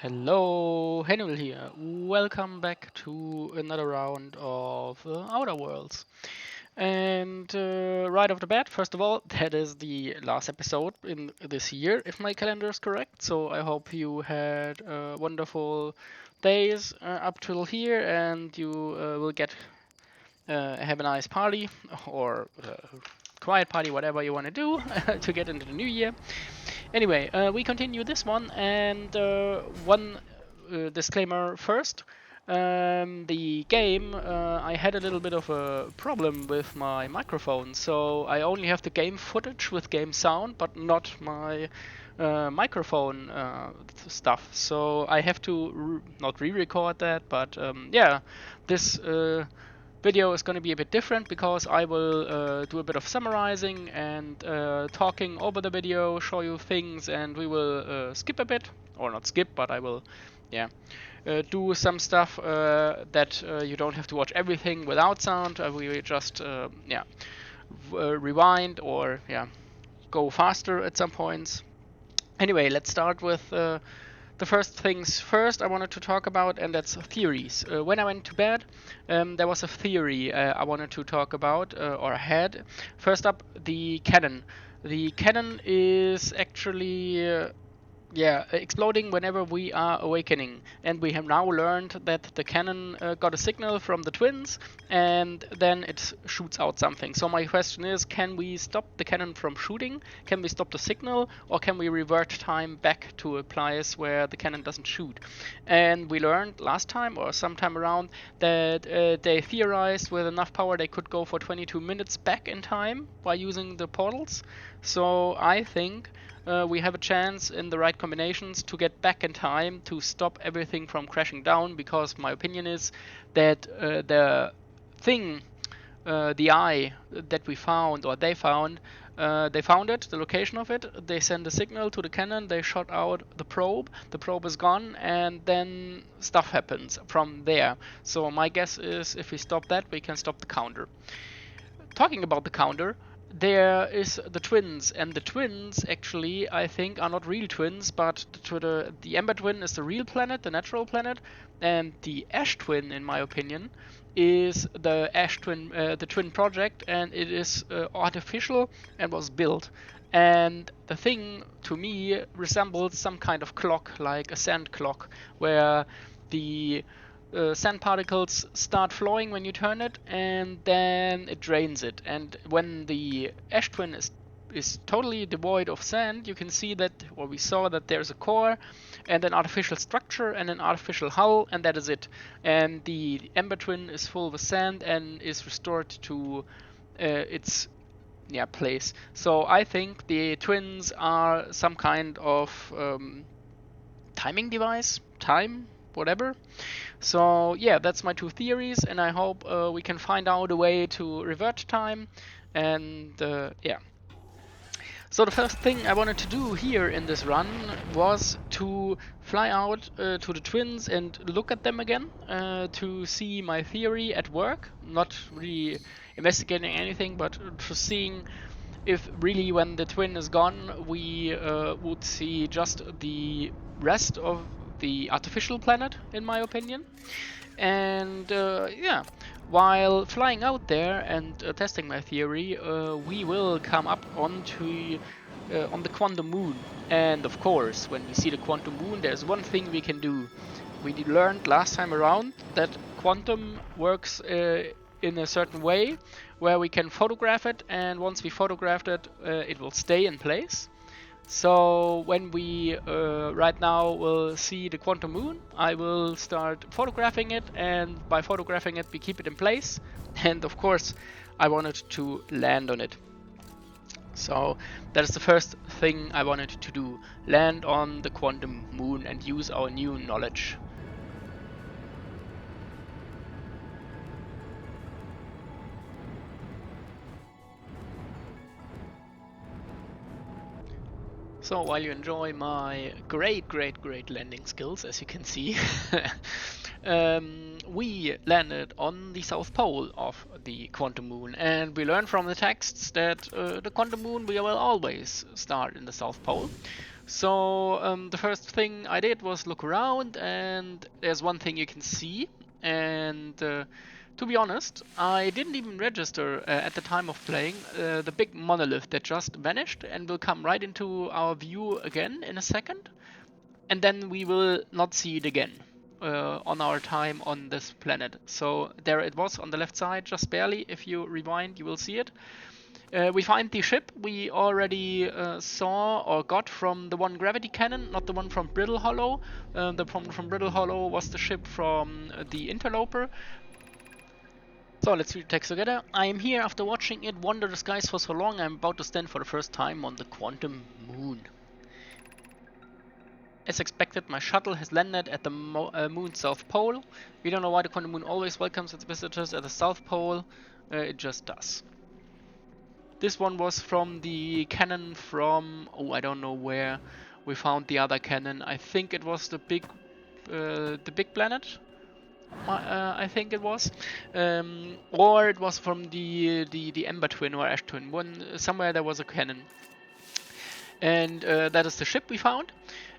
Hello, Hannibal here. Welcome back to another round of Outer Worlds. And right off the bat, first of all, that is the last episode in this year, if my calendar is correct. So I hope you had wonderful days up till here, and you will get have a nice party or quiet party, whatever you want to do to get into the new year. Anyway, we continue this one, and one disclaimer first. The game, I had a little bit of a problem with my microphone, so I only have the game footage with game sound, but not my microphone stuff. So I have to not re-record that, but yeah, this video is going to be a bit different because I will do a bit of summarizing and talking over the video, show you things, and we will skip a bit, or not skip, but I will, yeah, do some stuff that you don't have to watch everything without sound. We will just, yeah, rewind or, yeah, go faster at some points. Anyway, let's start with the first things first I wanted to talk about, and that's theories. When I went to bed, there was a theory I wanted to talk about, or I had. First up, the cannon. The cannon is actually yeah, exploding whenever we are awakening. And we have now learned that the cannon got a signal from the twins, and then it shoots out something. So my question is, can we stop the cannon from shooting? Can we stop the signal? Or can we revert time back to a place where the cannon doesn't shoot? And we learned last time, or sometime around, that they theorized with enough power they could go for 22 minutes back in time by using the portals. So I think we have a chance in the right combinations to get back in time to stop everything from crashing down, because my opinion is that the thing, the eye that we found, or they found it, the location of it, they send a signal to the cannon, they shot out the probe is gone, and then stuff happens from there. So my guess is if we stop that, we can stop the counter. Talking about the counter, there is the twins, and the twins actually I think are not real twins, but the Ember twin is the real planet, the natural planet, and the Ash twin, in my opinion, is the Ash twin, the twin project, and it is artificial and was built. And the thing to me resembles some kind of clock, like a sand clock, where the sand particles start flowing when you turn it, and then it drains it. And when the ash twin is totally devoid of sand, you can see that, or we saw that there's a core and an artificial structure and an artificial hull, and that is it. And the ember twin is full with sand and is restored to its place. So I think the twins are some kind of timing device, time, whatever. So yeah, that's my two theories, and I hope we can find out a way to revert time. And yeah. So the first thing I wanted to do here in this run was to fly out to the twins and look at them again to see my theory at work. Not really investigating anything, but just seeing if really when the twin is gone, we would see just the rest of the artificial planet, in my opinion. And yeah, while flying out there and testing my theory, we will come up onto on the quantum moon. And of course, when we see the quantum moon, there's one thing we can do. We learned last time around that quantum works in a certain way, where we can photograph it, and once we photographed it, it will stay in place. So when we right now will see the quantum moon, I will start photographing it, and by photographing it we keep it in place, and of course I wanted to land on it. So that is the first thing I wanted to do, land on the quantum moon and use our new knowledge. So while you enjoy my great landing skills, as you can see, we landed on the south pole of the quantum moon, and we learned from the texts that the quantum moon will always start in the south pole. So the first thing I did was look around, and there's one thing you can see. And to be honest, I didn't even register at the time of playing the big monolith that just vanished and will come right into our view again in a second. And then we will not see it again on our time on this planet. So there it was on the left side, just barely. If you rewind, you will see it. We find the ship we already saw or got from the one gravity cannon, not the one from Brittle Hollow. The one from Brittle Hollow was the ship from the Interloper. So let's read the text together. I am here after watching it wander the skies for so long. I'm about to stand for the first time on the quantum moon. As expected, my shuttle has landed at the moon's south pole. We don't know why the quantum moon always welcomes its visitors at the south pole. It just does. This one was from the cannon from, oh, I don't know where we found the other cannon. I think it was the big planet. I think it was, or it was from the Ember Twin or Ash Twin. Somewhere there was a cannon, and that is the ship we found.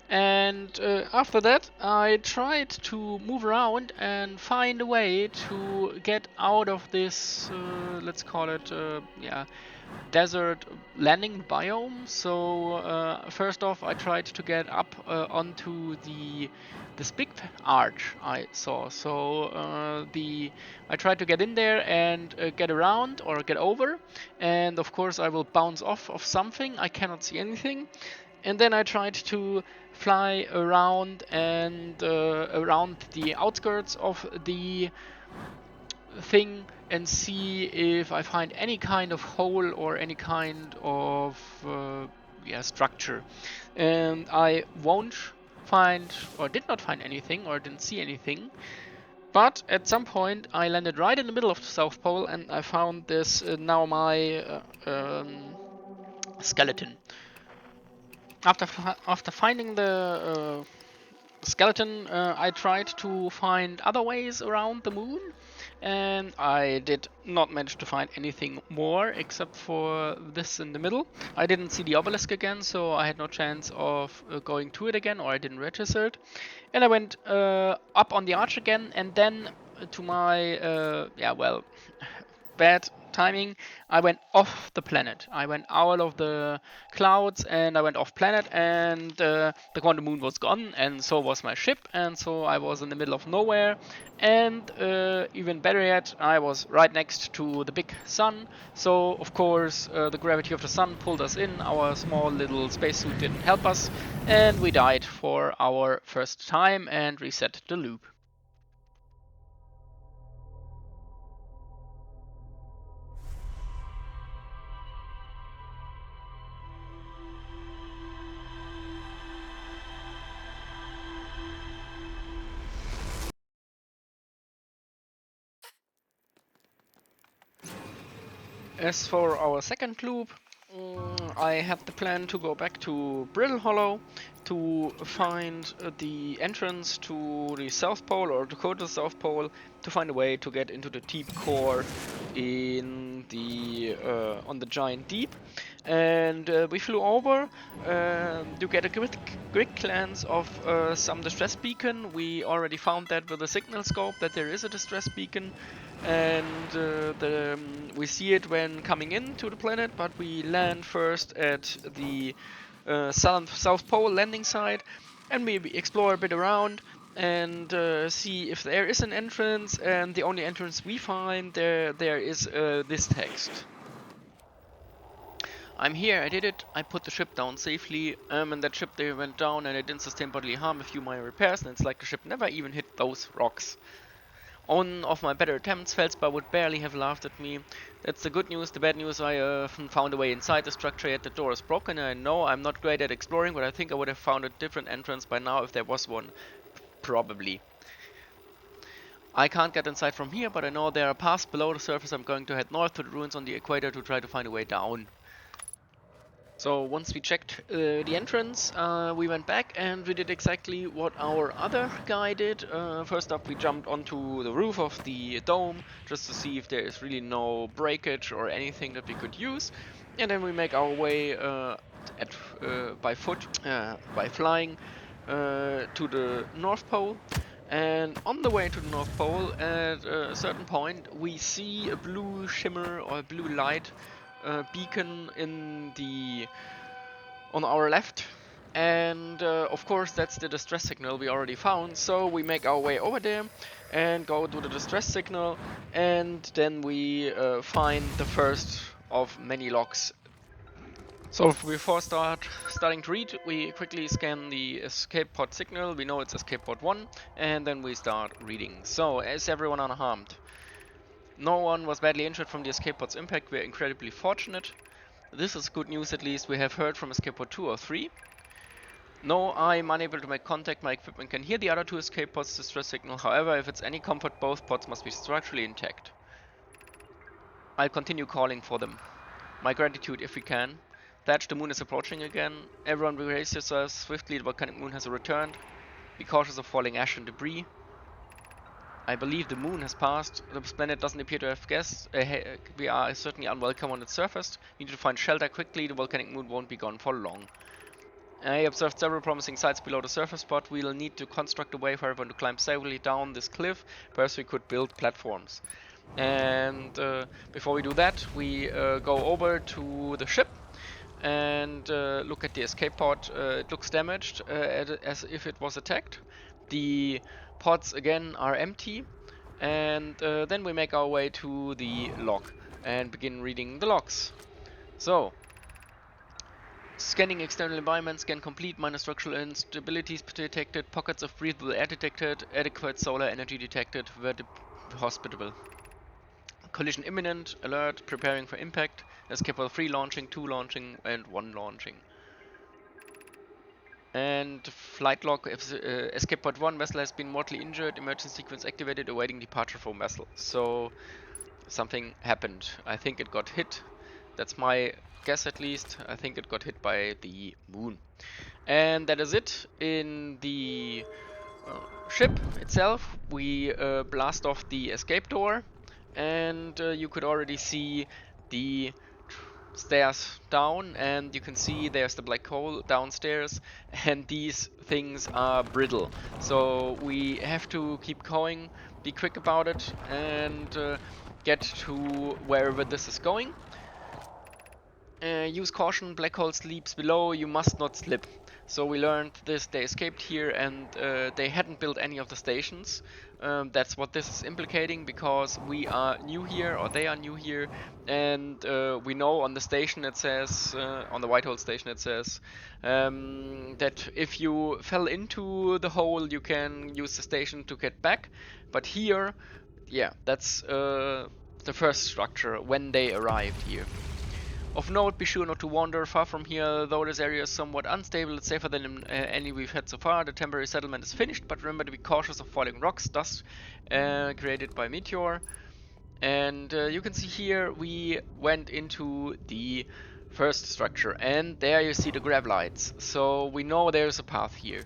And after that, I tried to move around and find a way to get out of this, let's call it, yeah, desert landing biome. So first off, I tried to get up onto this big arch I saw. So I tried to get in there and get around or get over, and of course I will bounce off of something. I cannot see anything. And then I tried to fly around and around the outskirts of the thing and see if I find any kind of hole or any kind of structure. And I won't find or did not find anything or didn't see anything. But at some point I landed right in the middle of the South Pole and I found this Nomai skeleton. After finding the skeleton, I tried to find other ways around the moon, and I did not manage to find anything more except for this in the middle. I didn't see the obelisk again, so I had no chance of going to it again, or I didn't register it. And I went up on the arch again, and then to my bad timing, I went off the planet. I went out of the clouds and I went off planet, and the quantum moon was gone, and so was my ship, and so I was in the middle of nowhere. And even better yet, I was right next to the big sun, so of course the gravity of the sun pulled us in. Our small little spacesuit didn't help us, and we died for our first time and reset the loop. As for our second loop, I have the plan to go back to Brittle Hollow to find the entrance to the South Pole or to go to the South Pole to find a way to get into the deep core in the on the giant deep. And we flew over to get a quick glance of some distress beacon. We already found that with the signal scope that there is a distress beacon, and we see it when coming into the planet, but we land first at the South Pole landing site, and we explore a bit around and see if there is an entrance. And the only entrance we find there is this text. I'm here, I did it, I put the ship down safely, and that ship they went down and it didn't sustain bodily harm, a few minor repairs, and it's like the ship never even hit those rocks. On of my better attempts, Feldspar would barely have laughed at me. That's the good news. The bad news, I found a way inside the structure, yet the door is broken. And I know I'm not great at exploring, but I think I would have found a different entrance by now if there was one. Probably. I can't get inside from here, but I know there are paths below the surface. I'm going to head north to the ruins on the equator to try to find a way down. So once we checked the entrance, we went back and we did exactly what our other guy did. First up, we jumped onto the roof of the dome just to see if there is really no breakage or anything that we could use. And then we make our way by foot, by flying to the North Pole. And on the way to the North Pole, at a certain point, we see a blue shimmer or a blue light beacon on our left. And of course, that's the distress signal we already found. So we make our way over there and go to the distress signal, and then we find the first of many logs. So before starting to read, we quickly scan the escape pod signal. We know it's escape pod 1, and then we start reading. So, is everyone unharmed? No one was badly injured from the escape pod's impact. We're incredibly fortunate. This is good news, at least. We have heard from escape pod 2 or 3. No, I'm unable to make contact. My equipment can hear the other 2 escape pods' distress signal. However, if it's any comfort, both pods must be structurally intact. I'll continue calling for them. My gratitude, if we can. Thatch, the moon is approaching again. Everyone brace yourselves swiftly. The volcanic moon has returned. Be cautious of falling ash and debris. I believe the moon has passed. The planet doesn't appear to have guests. We are certainly unwelcome on its surface. We need to find shelter quickly. The volcanic moon won't be gone for long. I observed several promising sites below the surface, but we'll need to construct a way for everyone to climb safely down this cliff. Perhaps we could build platforms. And before we do that, we go over to the ship and look at the escape pod. It looks damaged, as if it was attacked. The pods again are empty, and then we make our way to the log and begin reading the logs. So, scanning external environment, scan complete, minor structural instabilities detected, pockets of breathable air detected, adequate solar energy detected, hospitable. Collision imminent, alert, preparing for impact, escape pod 3 launching, 2 launching, and 1 launching. And flight log, escape pod 1, vessel has been mortally injured, emergency sequence activated, awaiting departure from vessel. So, something happened. I think it got hit. That's my guess, at least. I think it got hit by the moon. And that is it. In the ship itself, we blast off the escape door, and you could already see the stairs down, and you can see there's the black hole downstairs, and these things are brittle. So we have to keep going, be quick about it, and get to wherever this is going. Use caution, black hole sleeps below, you must not slip. So we learned this, they escaped here, and they hadn't built any of the stations. That's what this is implicating, because we are new here, or they are new here, and we know on the station it says, on the white hole station it says, that if you fell into the hole you can use the station to get back. But here, yeah, that's the first structure when they arrived here. Of note, be sure not to wander far from here. Though this area is somewhat unstable, it's safer than any we've had so far. The temporary settlement is finished, but remember to be cautious of falling rocks, dust created by meteor. And you can see here we went into the first structure, and there you see the grab lights. So we know there's a path here.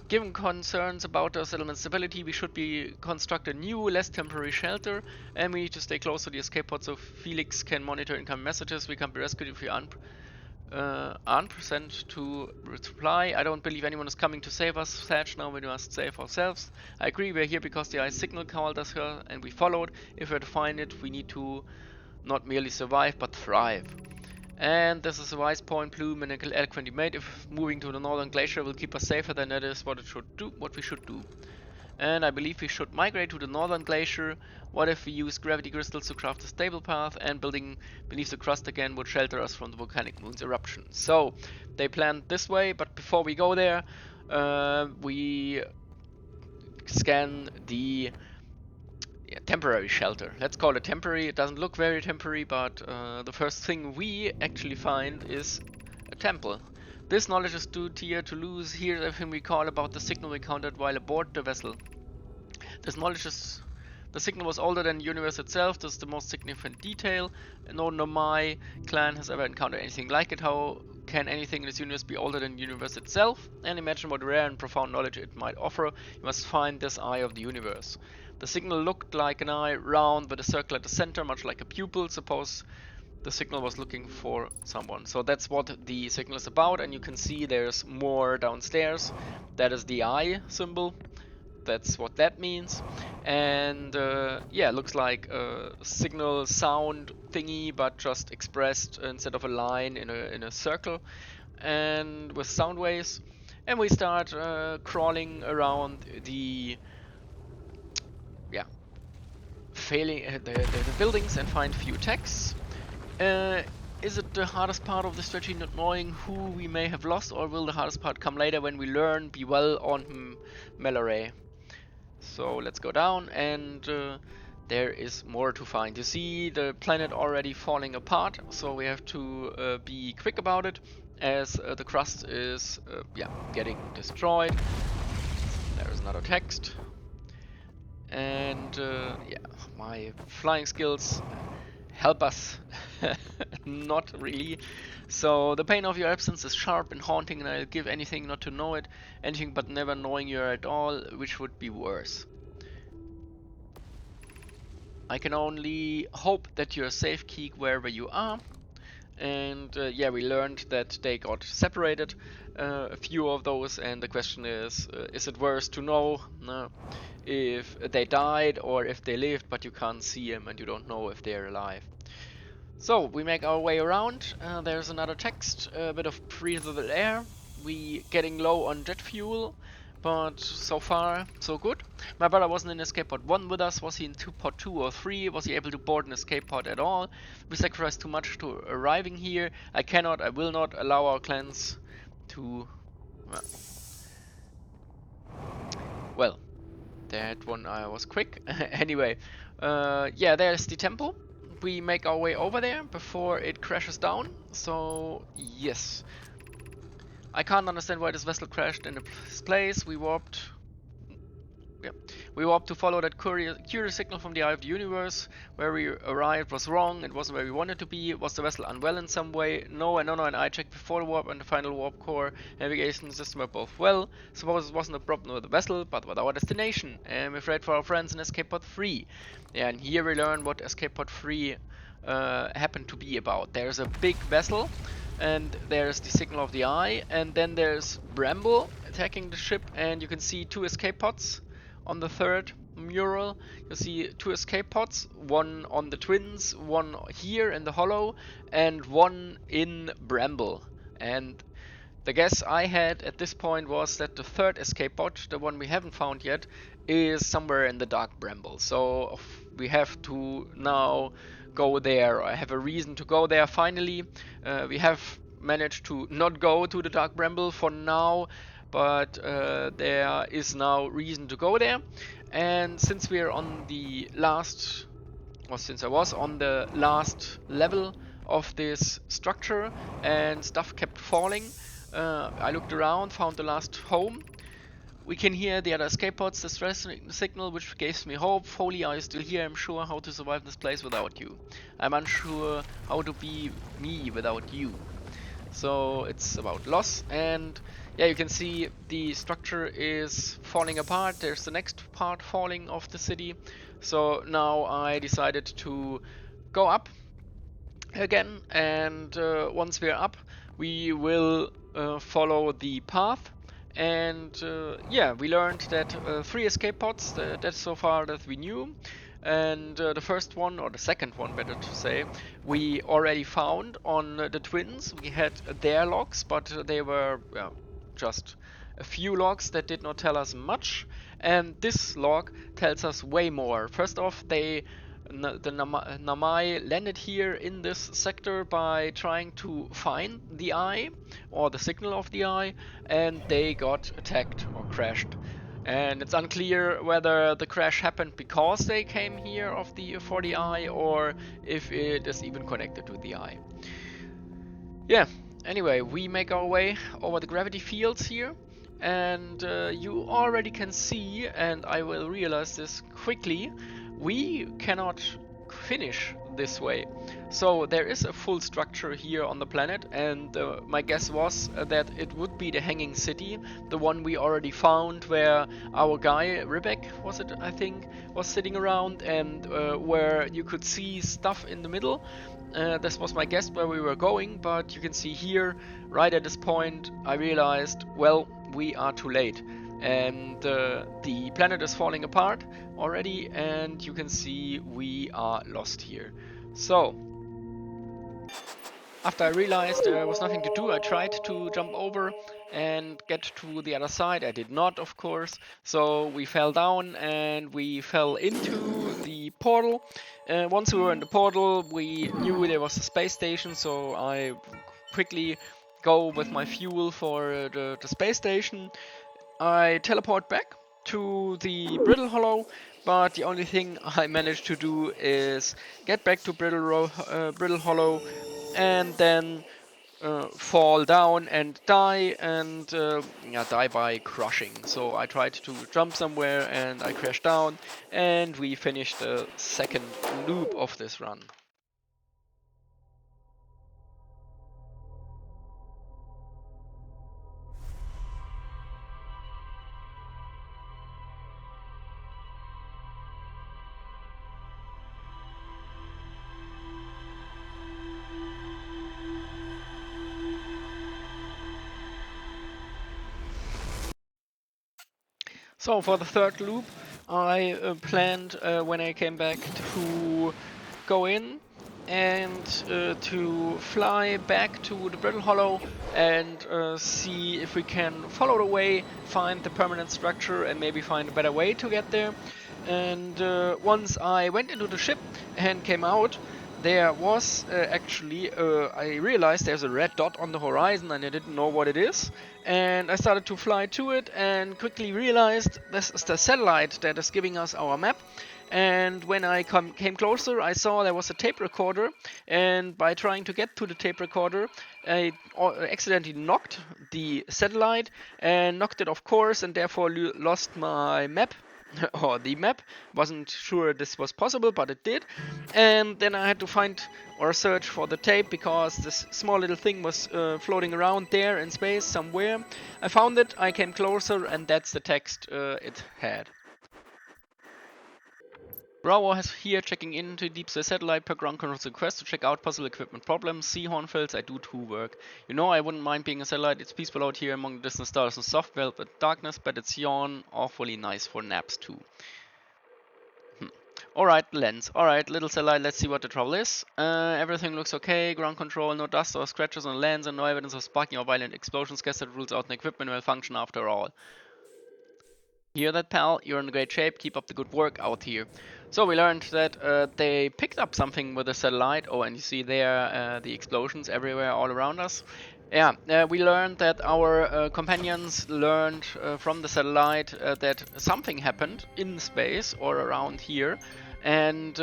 Given concerns about the settlement stability, we should construct a new, less temporary shelter, and we need to stay close to the escape pod so Felix can monitor incoming messages. We can be rescued if we aren't present to reply. I don't believe anyone is coming to save us. Thatch, now we must save ourselves. I agree, we're here because the signal called us here, and we followed. If we're to find it, we need to not merely survive, but thrive. And this is a wise point Bloom and eloquently made. If moving to the northern glacier will keep us safer, then that is what we should do. And I believe we should migrate to the northern glacier. What if we use gravity crystals to craft a stable path, and building beneath the crust again would shelter us from the volcanic moon's eruption? So they planned this way, but before we go there, we scan the temporary shelter. Let's call it temporary. It doesn't look very temporary, but the first thing we actually find is a temple. This knowledge is too dear to lose. Here's everything we call about the signal we encountered while aboard the vessel. This knowledge is... The signal was older than the universe itself. This is the most significant detail. No Nomai clan has ever encountered anything like it. How can anything in this universe be older than the universe itself? And imagine what rare and profound knowledge it might offer. You must find this eye of the universe. The signal looked like an eye, round with a circle at the center, much like a pupil. Suppose the signal was looking for someone. So that's what the signal is about, and you can see there's more downstairs. That is the eye symbol. That's what that means. And yeah, looks like a signal sound thingy, but just expressed instead of a line in a circle, and with sound waves. And we start crawling around the yeah failing the buildings and find few texts. Uh, is it the hardest part of the strategy not knowing who we may have lost, or will the hardest part come later when we learn be well on Mallory? So let's go down, and there is more to find. You see the planet already falling apart, so we have to be quick about it, as the crust is yeah, getting destroyed. There is another text. And yeah, my flying skills help us. Not really. So the pain of your absence is sharp and haunting, and I'll give anything not to know it. Anything but never knowing you at all, which would be worse. I can only hope that you're safe, Keek, wherever you are. And yeah, we learned that they got separated, a few of those, and the question is it worse to know if they died or if they lived, but you can't see them and you don't know if they're alive. So we make our way around. There's another text, a bit of breathable air. We getting low on jet fuel, but so far so good. My brother wasn't in escape pod 1 with us. Was he in pod 2 or 3? Was he able to board an escape pod at all? We sacrificed too much to arriving here. I will not allow our clans to... well, that one I was quick. Anyway, yeah, there's the temple. We make our way over there before it crashes down. So, yes. I can't understand why this vessel crashed in this place. We warped... yeah. We warped to follow that curious signal from the eye of the universe. Where we arrived was wrong. It wasn't where we wanted to be. Was the vessel unwell in some way? No, and I checked before the warp and the final warp core navigation system were both well. Suppose it wasn't a problem with the vessel, but with our destination. I'm afraid for our friends in Escape Pod 3. Yeah, and here we learn what Escape Pod 3 happened to be about. There's a big vessel, and there's the signal of the eye, and then there's Bramble attacking the ship, and you can see 2 escape pods. On the third mural, you see 2 escape pods, one on the twins, one here in the hollow, and one in Bramble. And the guess I had at this point was that the third escape pod, the one we haven't found yet, is somewhere in the Dark Bramble. So we have to now go there. I have a reason to go there finally. We have managed to not go to the Dark Bramble for now, but there is now reason to go there. And since we're on the last, or since I was on the last level of this structure and stuff kept falling, I looked around, found the last home. We can hear the other escape pods, the stress signal, which gives me hope. Foley, are you still here? I'm sure how to survive this place without you. I'm unsure how to be me without you. So it's about loss, and yeah, you can see the structure is falling apart. There's the next part falling of the city. So now I decided to go up again, and once we're up, we will follow the path. And yeah, we learned that 3 escape pods, that's so far that we knew. And the first one, or the second one better to say, we already found on the twins. We had their logs, but they were just a few logs that did not tell us much. And this log tells us way more. First off, the Nomai landed here in this sector by trying to find the eye, or the signal of the eye, and they got attacked or crashed. And it's unclear whether the crash happened because they came here for the eye, or if it is even connected to the eye. Yeah, anyway, we make our way over the gravity fields here, and you already can see, and I will realize this quickly, we cannot finish this way. So there is a full structure here on the planet, and my guess was that it would be the Hanging City, the one we already found, where our guy Ribek was it, I think, was sitting around, and where you could see stuff in the middle. This was my guess where we were going, but you can see here, right at this point, I realized, well, we are too late. And the planet is falling apart already, and you can see we are lost here. So, after I realized there was nothing to do, I tried to jump over and get to the other side. I did not, of course. So we fell down and we fell into the portal. Once we were in the portal, we knew there was a space station, so I quickly go with my fuel for the space station. I teleport back to the Brittle Hollow, but the only thing I managed to do is get back to Brittle Hollow and then fall down and die, and yeah, die by crushing. So I tried to jump somewhere and I crashed down, and we finished the second loop of this run. So for the third loop, I planned when I came back to go in and to fly back to the Brittle Hollow and see if we can follow the way, find the permanent structure, and maybe find a better way to get there. And once I went into the ship and came out, there was actually, I realized there's a red dot on the horizon and I didn't know what it is. And I started to fly to it and quickly realized this is the satellite that is giving us our map. And when I came closer, I saw there was a tape recorder, and by trying to get to the tape recorder, I accidentally knocked the satellite and knocked it off course, and therefore lost my map. Or the map. Wasn't sure this was possible, but it did. And then I had to find or search for the tape because this small little thing was floating around there in space somewhere. I found it, I came closer, and that's the text it had. Bravo has here checking into Deep Space Satellite per ground control's request to check out possible equipment problems. See Hornfels, I do too work. You know I wouldn't mind being a satellite, it's peaceful out here among the distant stars and soft velvet darkness, but it's yawn awfully nice for naps too. Alright, lens. Alright, little satellite, let's see what the trouble is. Everything looks okay, ground control, no dust or scratches on the lens, and no evidence of sparking or violent explosions. Guess that rules out an equipment malfunction after all. Hear that, pal? You're in great shape. Keep up the good work out here. So we learned that they picked up something with the satellite. Oh, and you see there the explosions everywhere all around us. Yeah, we learned that our companions learned from the satellite that something happened in space or around here. And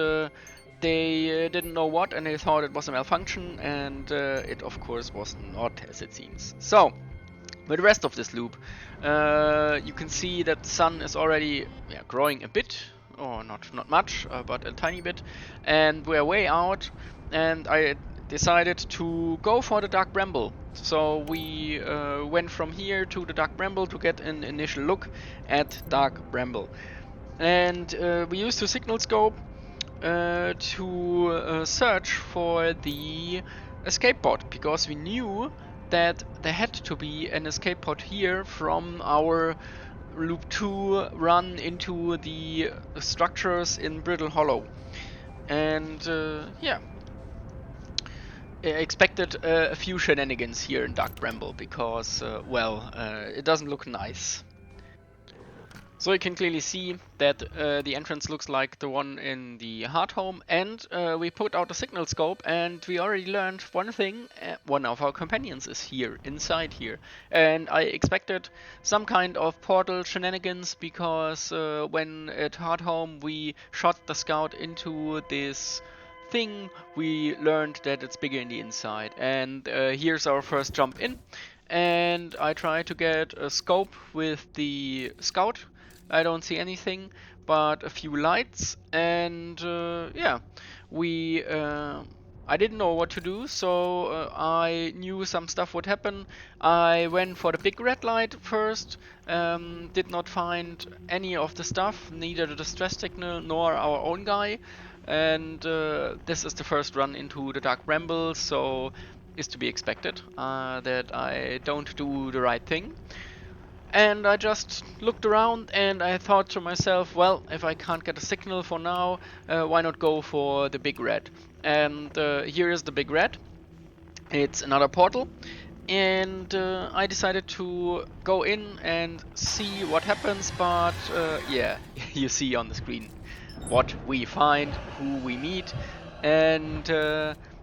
they didn't know what, and they thought it was a malfunction. And it, of course, was not, as it seems. So, with the rest of this loop, you can see that the sun is already growing a bit, or not much, but a tiny bit, and we're way out. And I decided to go for the Dark Bramble. So we went from here to the Dark Bramble to get an initial look at Dark Bramble, and we used the signal scope to search for the escape pod, because we knew that there had to be an escape pod here from our loop 2 run into the structures in Brittle Hollow. And yeah, I expected a few shenanigans here in Dark Bramble because, well, it doesn't look nice. So you can clearly see that the entrance looks like the one in the Heart Home, and we put out a signal scope, and we already learned one thing. One of our companions is here, inside here. And I expected some kind of portal shenanigans, because when at Heart Home we shot the scout into this thing, we learned that it's bigger in the inside. And here's our first jump in. And I try to get a scope with the scout. I don't see anything but a few lights, and yeah, we I didn't know what to do, so I knew some stuff would happen. I went for the big red light first, did not find any of the stuff, neither the distress signal nor our own guy. And this is the first run into the Dark Bramble, so is to be expected that I don't do the right thing. And I just looked around and I thought to myself, well, if I can't get a signal for now, why not go for the big red? And here is the big red. It's another portal. And I decided to go in and see what happens, but yeah, you see on the screen what we find, who we meet, and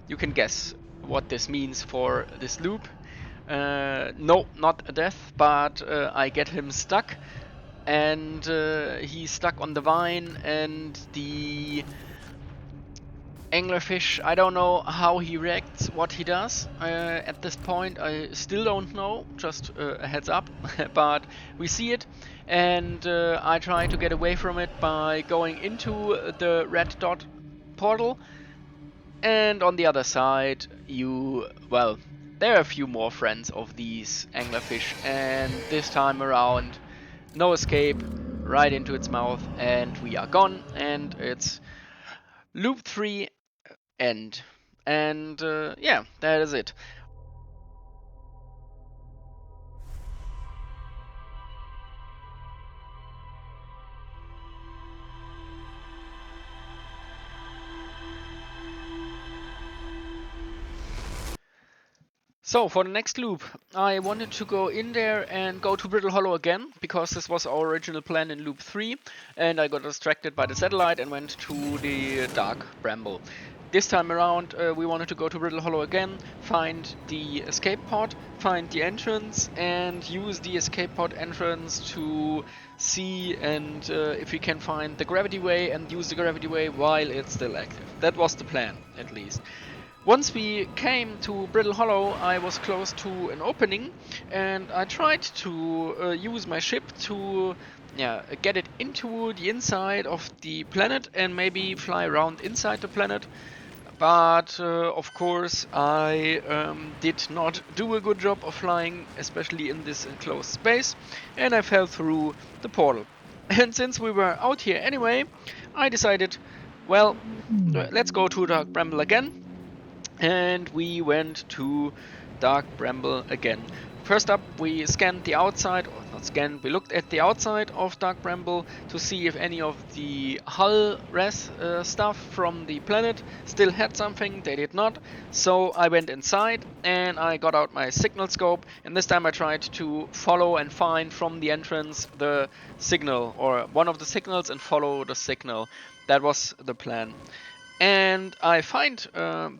you can guess what this means for this loop. No, not a death, but I get him stuck, and he's stuck on the vine, and the anglerfish, I don't know how he reacts, what he does. At this point, I still don't know, just a heads up, but we see it, and I try to get away from it by going into the red dot portal. And on the other side, well, there are a few more friends of these anglerfish, and this time around, no escape, right into its mouth, and we are gone, and it's loop 3 end. And yeah, that is it. So for the next loop, I wanted to go in there and go to Brittle Hollow again, because this was our original plan in loop 3, and I got distracted by the satellite and went to the Dark Bramble. This time around, we wanted to go to Brittle Hollow again, find the escape pod, find the entrance, and use the escape pod entrance to see and if we can find the gravity way and use the gravity way while it's still active. That was the plan, at least. Once we came to Brittle Hollow, I was close to an opening, and I tried to use my ship to get it into the inside of the planet and maybe fly around inside the planet. But of course, I did not do a good job of flying, especially in this enclosed space, and I fell through the portal. And since we were out here anyway, I decided, well, let's go to Dark Bramble again. And we went to Dark Bramble again. First up, we scanned the outside, or not scanned, we looked at the outside of Dark Bramble to see if any of the hull res stuff from the planet still had something. They did not. So I went inside and I got out my signal scope, and this time I tried to follow and find from the entrance the signal, or one of the signals, and follow the signal. That was the plan. And I find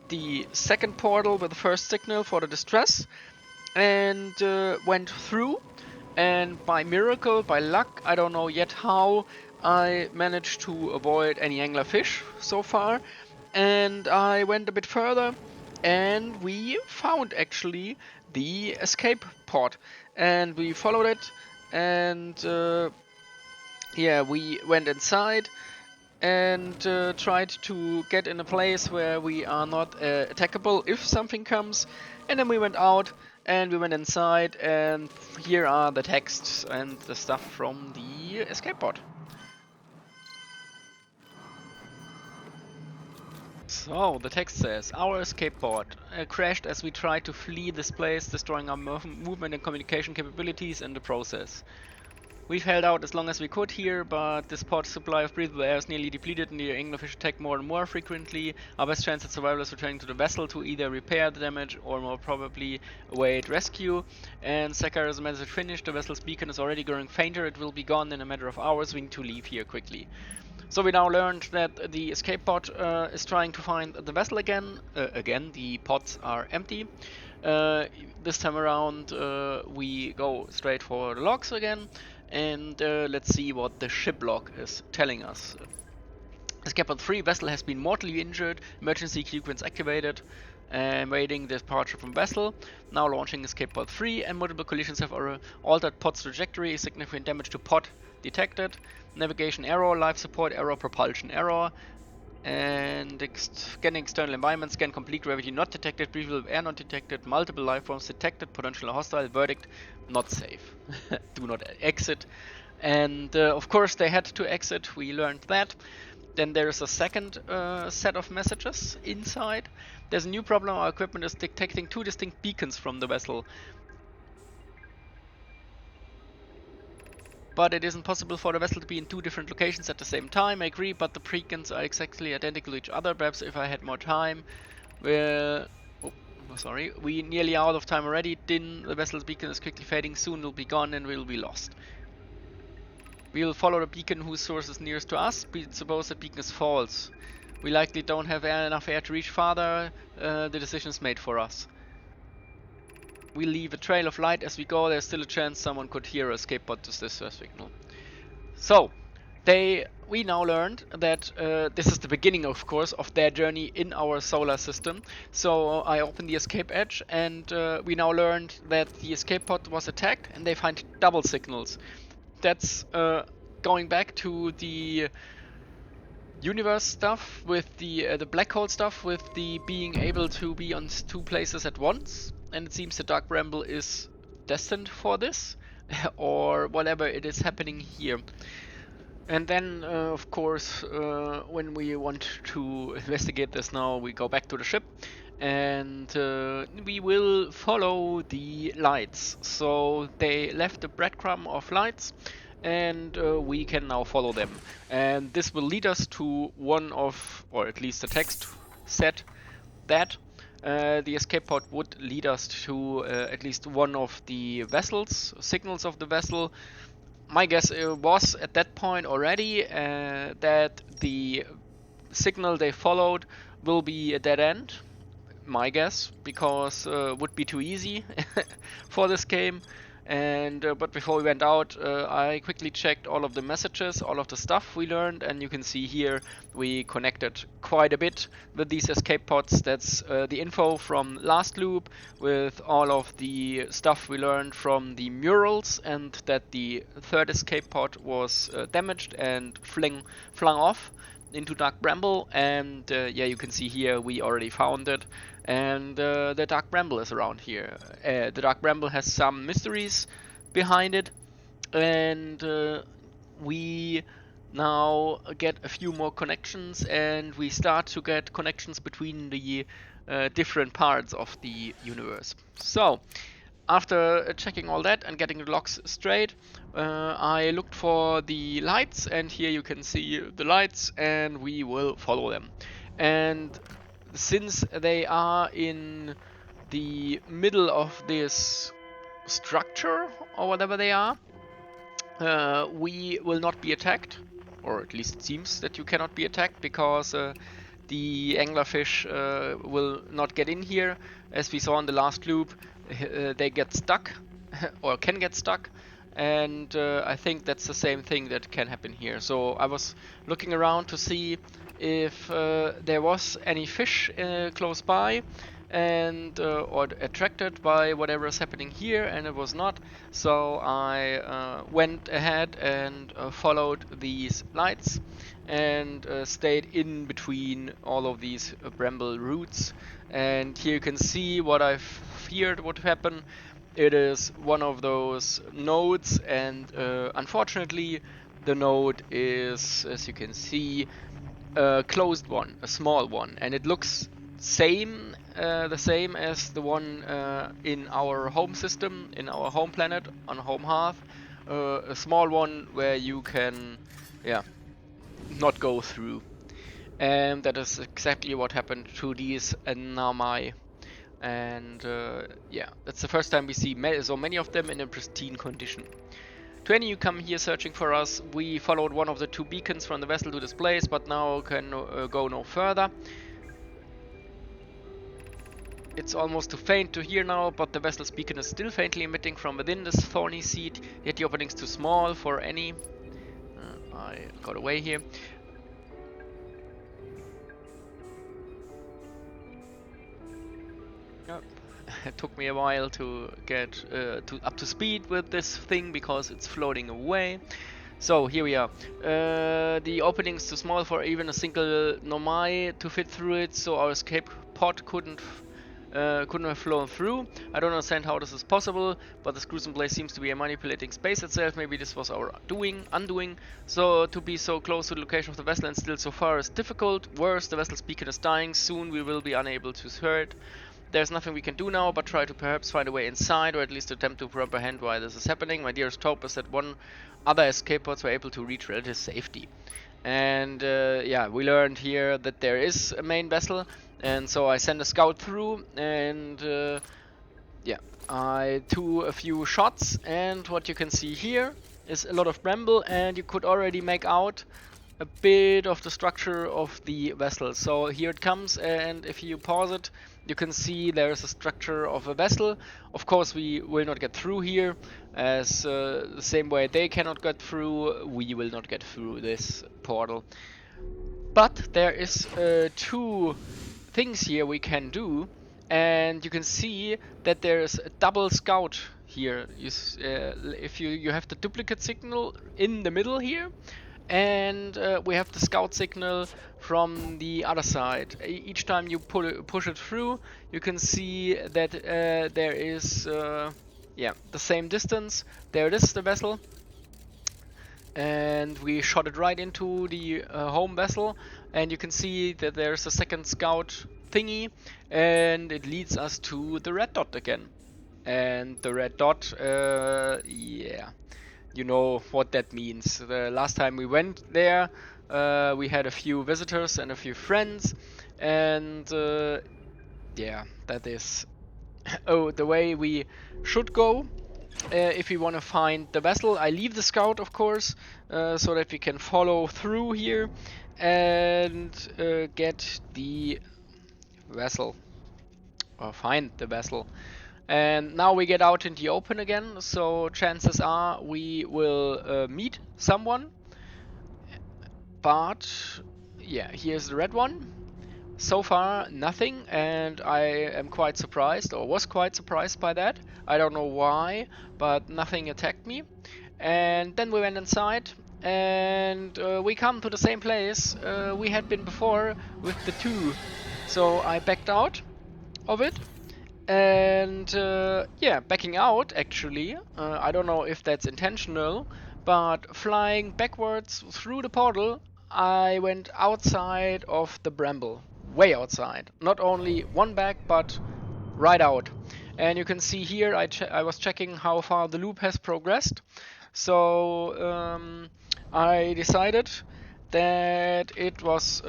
the second portal with the first signal for the distress, and went through, and by miracle, by luck, I don't know yet how, I managed to avoid any anglerfish so far, and I went a bit further, and we found actually the escape pod, and we followed it, and yeah, we went inside and tried to get in a place where we are not attackable if something comes. And then we went out and we went inside, and here are the texts and the stuff from the escape pod. So the text says, our escape pod crashed as we tried to flee this place, destroying our movement and communication capabilities in the process. We've held out as long as we could here, but this pod's supply of breathable air is nearly depleted and the anglerfish attack more and more frequently. Our best chance at survival is returning to the vessel to either repair the damage or more probably await rescue. And Sakar, as a message finished, the vessel's beacon is already growing fainter. It will be gone in a matter of hours. We need to leave here quickly. So we now learned that the escape pod is trying to find the vessel again. Again, the pods are empty. This time around we go straight for the logs again. And let's see what the ship log is telling us. Escape pod 3, vessel has been mortally injured, emergency sequence activated, and waiting departure from vessel. Now launching escape pod 3, and multiple collisions have altered pod's trajectory, significant damage to pod detected, navigation error, life support error, propulsion error. And scanning external environment, scan complete, gravity not detected, breathable air not detected, multiple life forms detected, potential hostile, verdict not safe. Do not exit. And of course they had to exit, we learned that. Then there is a second set of messages inside. There's a new problem, our equipment is detecting 2 distinct beacons from the vessel. But it isn't possible for the vessel to be in 2 different locations at the same time. I agree, but the beacons are exactly identical to each other. Perhaps if I had more time. We're... Oh, sorry. We nearly out of time already. Din, the vessel's beacon is quickly fading. Soon it'll be gone and we'll be lost. We will follow the beacon whose source is nearest to us. Suppose the beacon is false. We likely don't have enough air to reach farther. The decision is made for us. We'll leave a trail of light as we go. There's still a chance someone could hear a escape pod to this signal. So, we now learned that this is the beginning, of course, of their journey in our solar system. So I opened the escape edge, and we now learned that the escape pod was attacked, and they find double signals. That's going back to the universe stuff with the black hole stuff, with the being able to be on 2 places at once. And it seems the Dark Bramble is destined for this, or whatever it is happening here. And then, of course, when we want to investigate this now, we go back to the ship and we will follow the lights. So they left a breadcrumb of lights and we can now follow them. And this will lead us to one of, or at least the text said that the escape pod would lead us to at least one of the vessels, signals of the vessel. My guess was at that point already that the signal they followed will be a dead end. My guess, because would be too easy for this game. And but before we went out, I quickly checked all of the messages, all of the stuff we learned, and you can see here we connected quite a bit with these escape pods. That's the info from last loop with all of the stuff we learned from the murals, and that the third escape pod was damaged and flung off into Dark Bramble. And yeah, you can see here we already found it, and the Dark Bramble is around here. The Dark Bramble has some mysteries behind it, and we now get a few more connections, and we start to get connections between the different parts of the universe. So after checking all that and getting the logs straight, I looked for the lights, and here you can see the lights, and we will follow them. And since they are in the middle of this structure, or whatever they are, we will not be attacked, or at least it seems that you cannot be attacked, because the anglerfish will not get in here. As we saw in the last loop, they get stuck, or can get stuck, and I think that's the same thing that can happen here. So I was looking around to see if there was any fish close by, and or attracted by whatever is happening here, and it was not. So I went ahead and followed these lights and stayed in between all of these bramble roots. And here you can see what I feared would happen. It is one of those nodes, and unfortunately the node is, as you can see, a closed one, a small one, and it looks the same as the one in our home system, in our home planet, on home hearth. A small one where you can, yeah, not go through. And that is exactly what happened to these Nomai. And yeah, that's the first time we see so many of them in a pristine condition. To any you come here searching for us, we followed one of the 2 beacons from the vessel to this place, but now can go no further. It's almost too faint to hear now, but the vessel's beacon is still faintly emitting from within this thorny seed, yet the opening's too small for any... I got away here. It took me a while to get up to speed with this thing, because it's floating away. So here we are. The opening is too small for even a single Nomai to fit through it, so our escape pod couldn't have flown through. I don't understand how this is possible, but this gruesome place seems to be manipulating space itself. Maybe this was our undoing. So to be so close to the location of the vessel and still so far is difficult. Worse, the vessel's beacon is dying. Soon we will be unable to hear it. There's nothing we can do now but try to perhaps find a way inside, or at least attempt to comprehend why this is happening. My dearest hope is that one other escape pods were able to reach relative safety. And yeah, we learned here that there is a main vessel, and so I sent a scout through, and yeah, I do a few shots, and what you can see here is a lot of bramble, and you could already make out a bit of the structure of the vessel. So here it comes, and if you pause it, you can see there is a structure of a vessel. Of course, we will not get through here, as the same way they cannot get through, we will not get through this portal. But there is two things here we can do, and you can see that there's a double scout here. If you have the duplicate signal in the middle here, and we have the scout signal from the other side. Each time you push it through, you can see that there is yeah, the same distance. There it is, the vessel, and we shot it right into the home vessel, and you can see that there's a second scout thingy, and it leads us to the red dot again. And the red dot, yeah, you know what that means. The last time we went there, we had a few visitors and a few friends, and yeah, that is the way we should go. If we want to find the vessel, I leave the scout, of course, so that we can follow through here and get the vessel, or find the vessel. And now we get out in the open again, so chances are we will meet someone. But yeah, here's the red one. So far, nothing, and I am quite surprised, or was quite surprised by that. I don't know why, but nothing attacked me. And then we went inside, and we come to the same place we had been before with the two. So I backed out of it, and yeah, backing out actually, I don't know if that's intentional, but flying backwards through the portal, I went outside of the bramble, way outside. Not only one back, but right out. And you can see here, I was checking how far the loop has progressed. So I decided that it was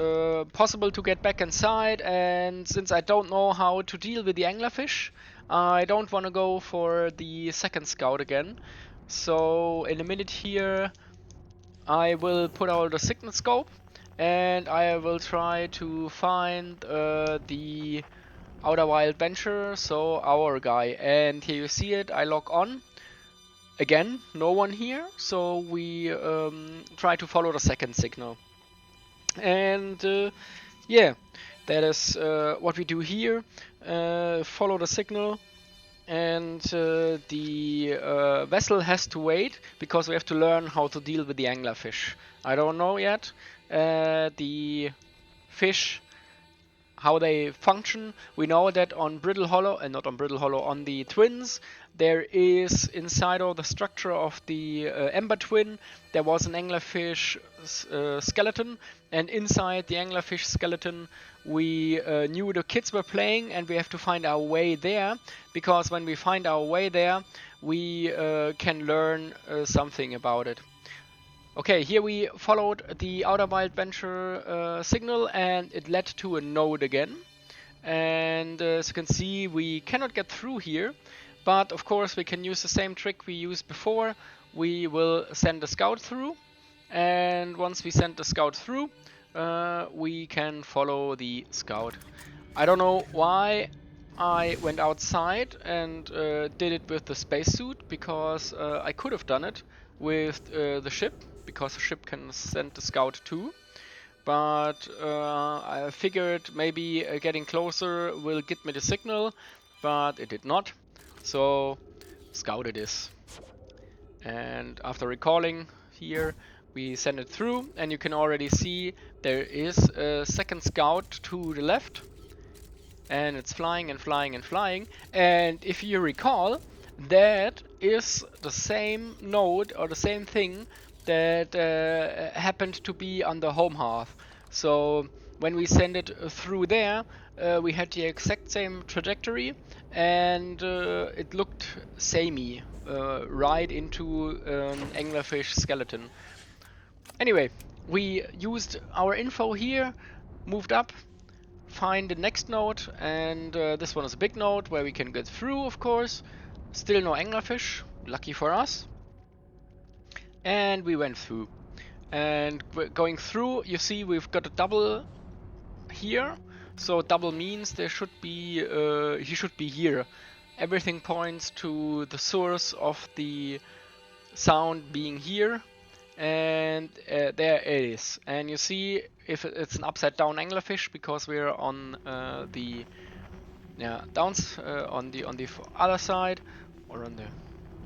possible to get back inside, and since I don't know how to deal with the anglerfish, I don't want to go for the second scout again. So in a minute here, I will put out the signal scope, and I will try to find the outer wild venture, so our guy. And here you see it, I log on. Again, no one here, so we try to follow the second signal. And yeah, that is what we do here. Follow the signal, and the vessel has to wait because we have to learn how to deal with the anglerfish. I don't know yet. The fish, how they function. We know that on Brittle Hollow, and not on Brittle Hollow, on the twins, there is inside of the structure of the Ember Twin, there was an anglerfish skeleton, and inside the anglerfish skeleton we knew the kids were playing, and we have to find our way there, because when we find our way there, we can learn something about it. Okay, here we followed the Outer Wild Venture signal, and it led to a node again. And as you can see, we cannot get through here, but of course we can use the same trick we used before. We will send a scout through, and once we send the scout through, we can follow the scout. I don't know why I went outside and did it with the spacesuit, because I could have done it with the ship, because the ship can send the scout too. But I figured maybe getting closer will get me the signal, but it did not. So scout it is. And after recalling here. We send it through, and you can already see there is a second scout to the left, and it's flying and flying and flying. And if you recall, that is the same node or the same thing that happened to be on the home hearth. So when we send it through there, we had the exact same trajectory, and it looked samey, right into an anglerfish skeleton. Anyway, we used our info here, moved up, find the next node, and this one is a big node where we can get through, of course. Still no anglerfish, lucky for us. And we went through. And going through, you see we've got a double here. So double means there should be he should be here. Everything points to the source of the sound being here, and there it is. And you see if it's an upside down anglerfish because we're on the downs on the other side, or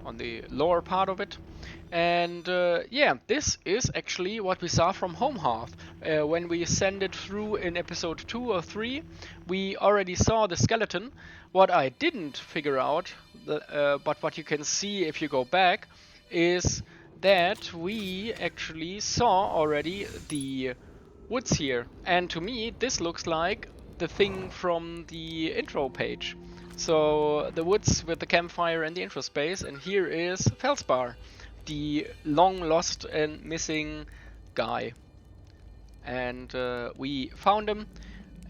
on the lower part of it. And yeah, this is actually what we saw from Home Hearth. When we send it through in episode 2 or 3, we already saw the skeleton. What I didn't figure out, but what you can see if you go back, is that we actually saw already the woods here. And to me, this looks like the thing from the intro page. So the woods with the campfire and the intro space, and here is Felspar, the long lost and missing guy. And we found him,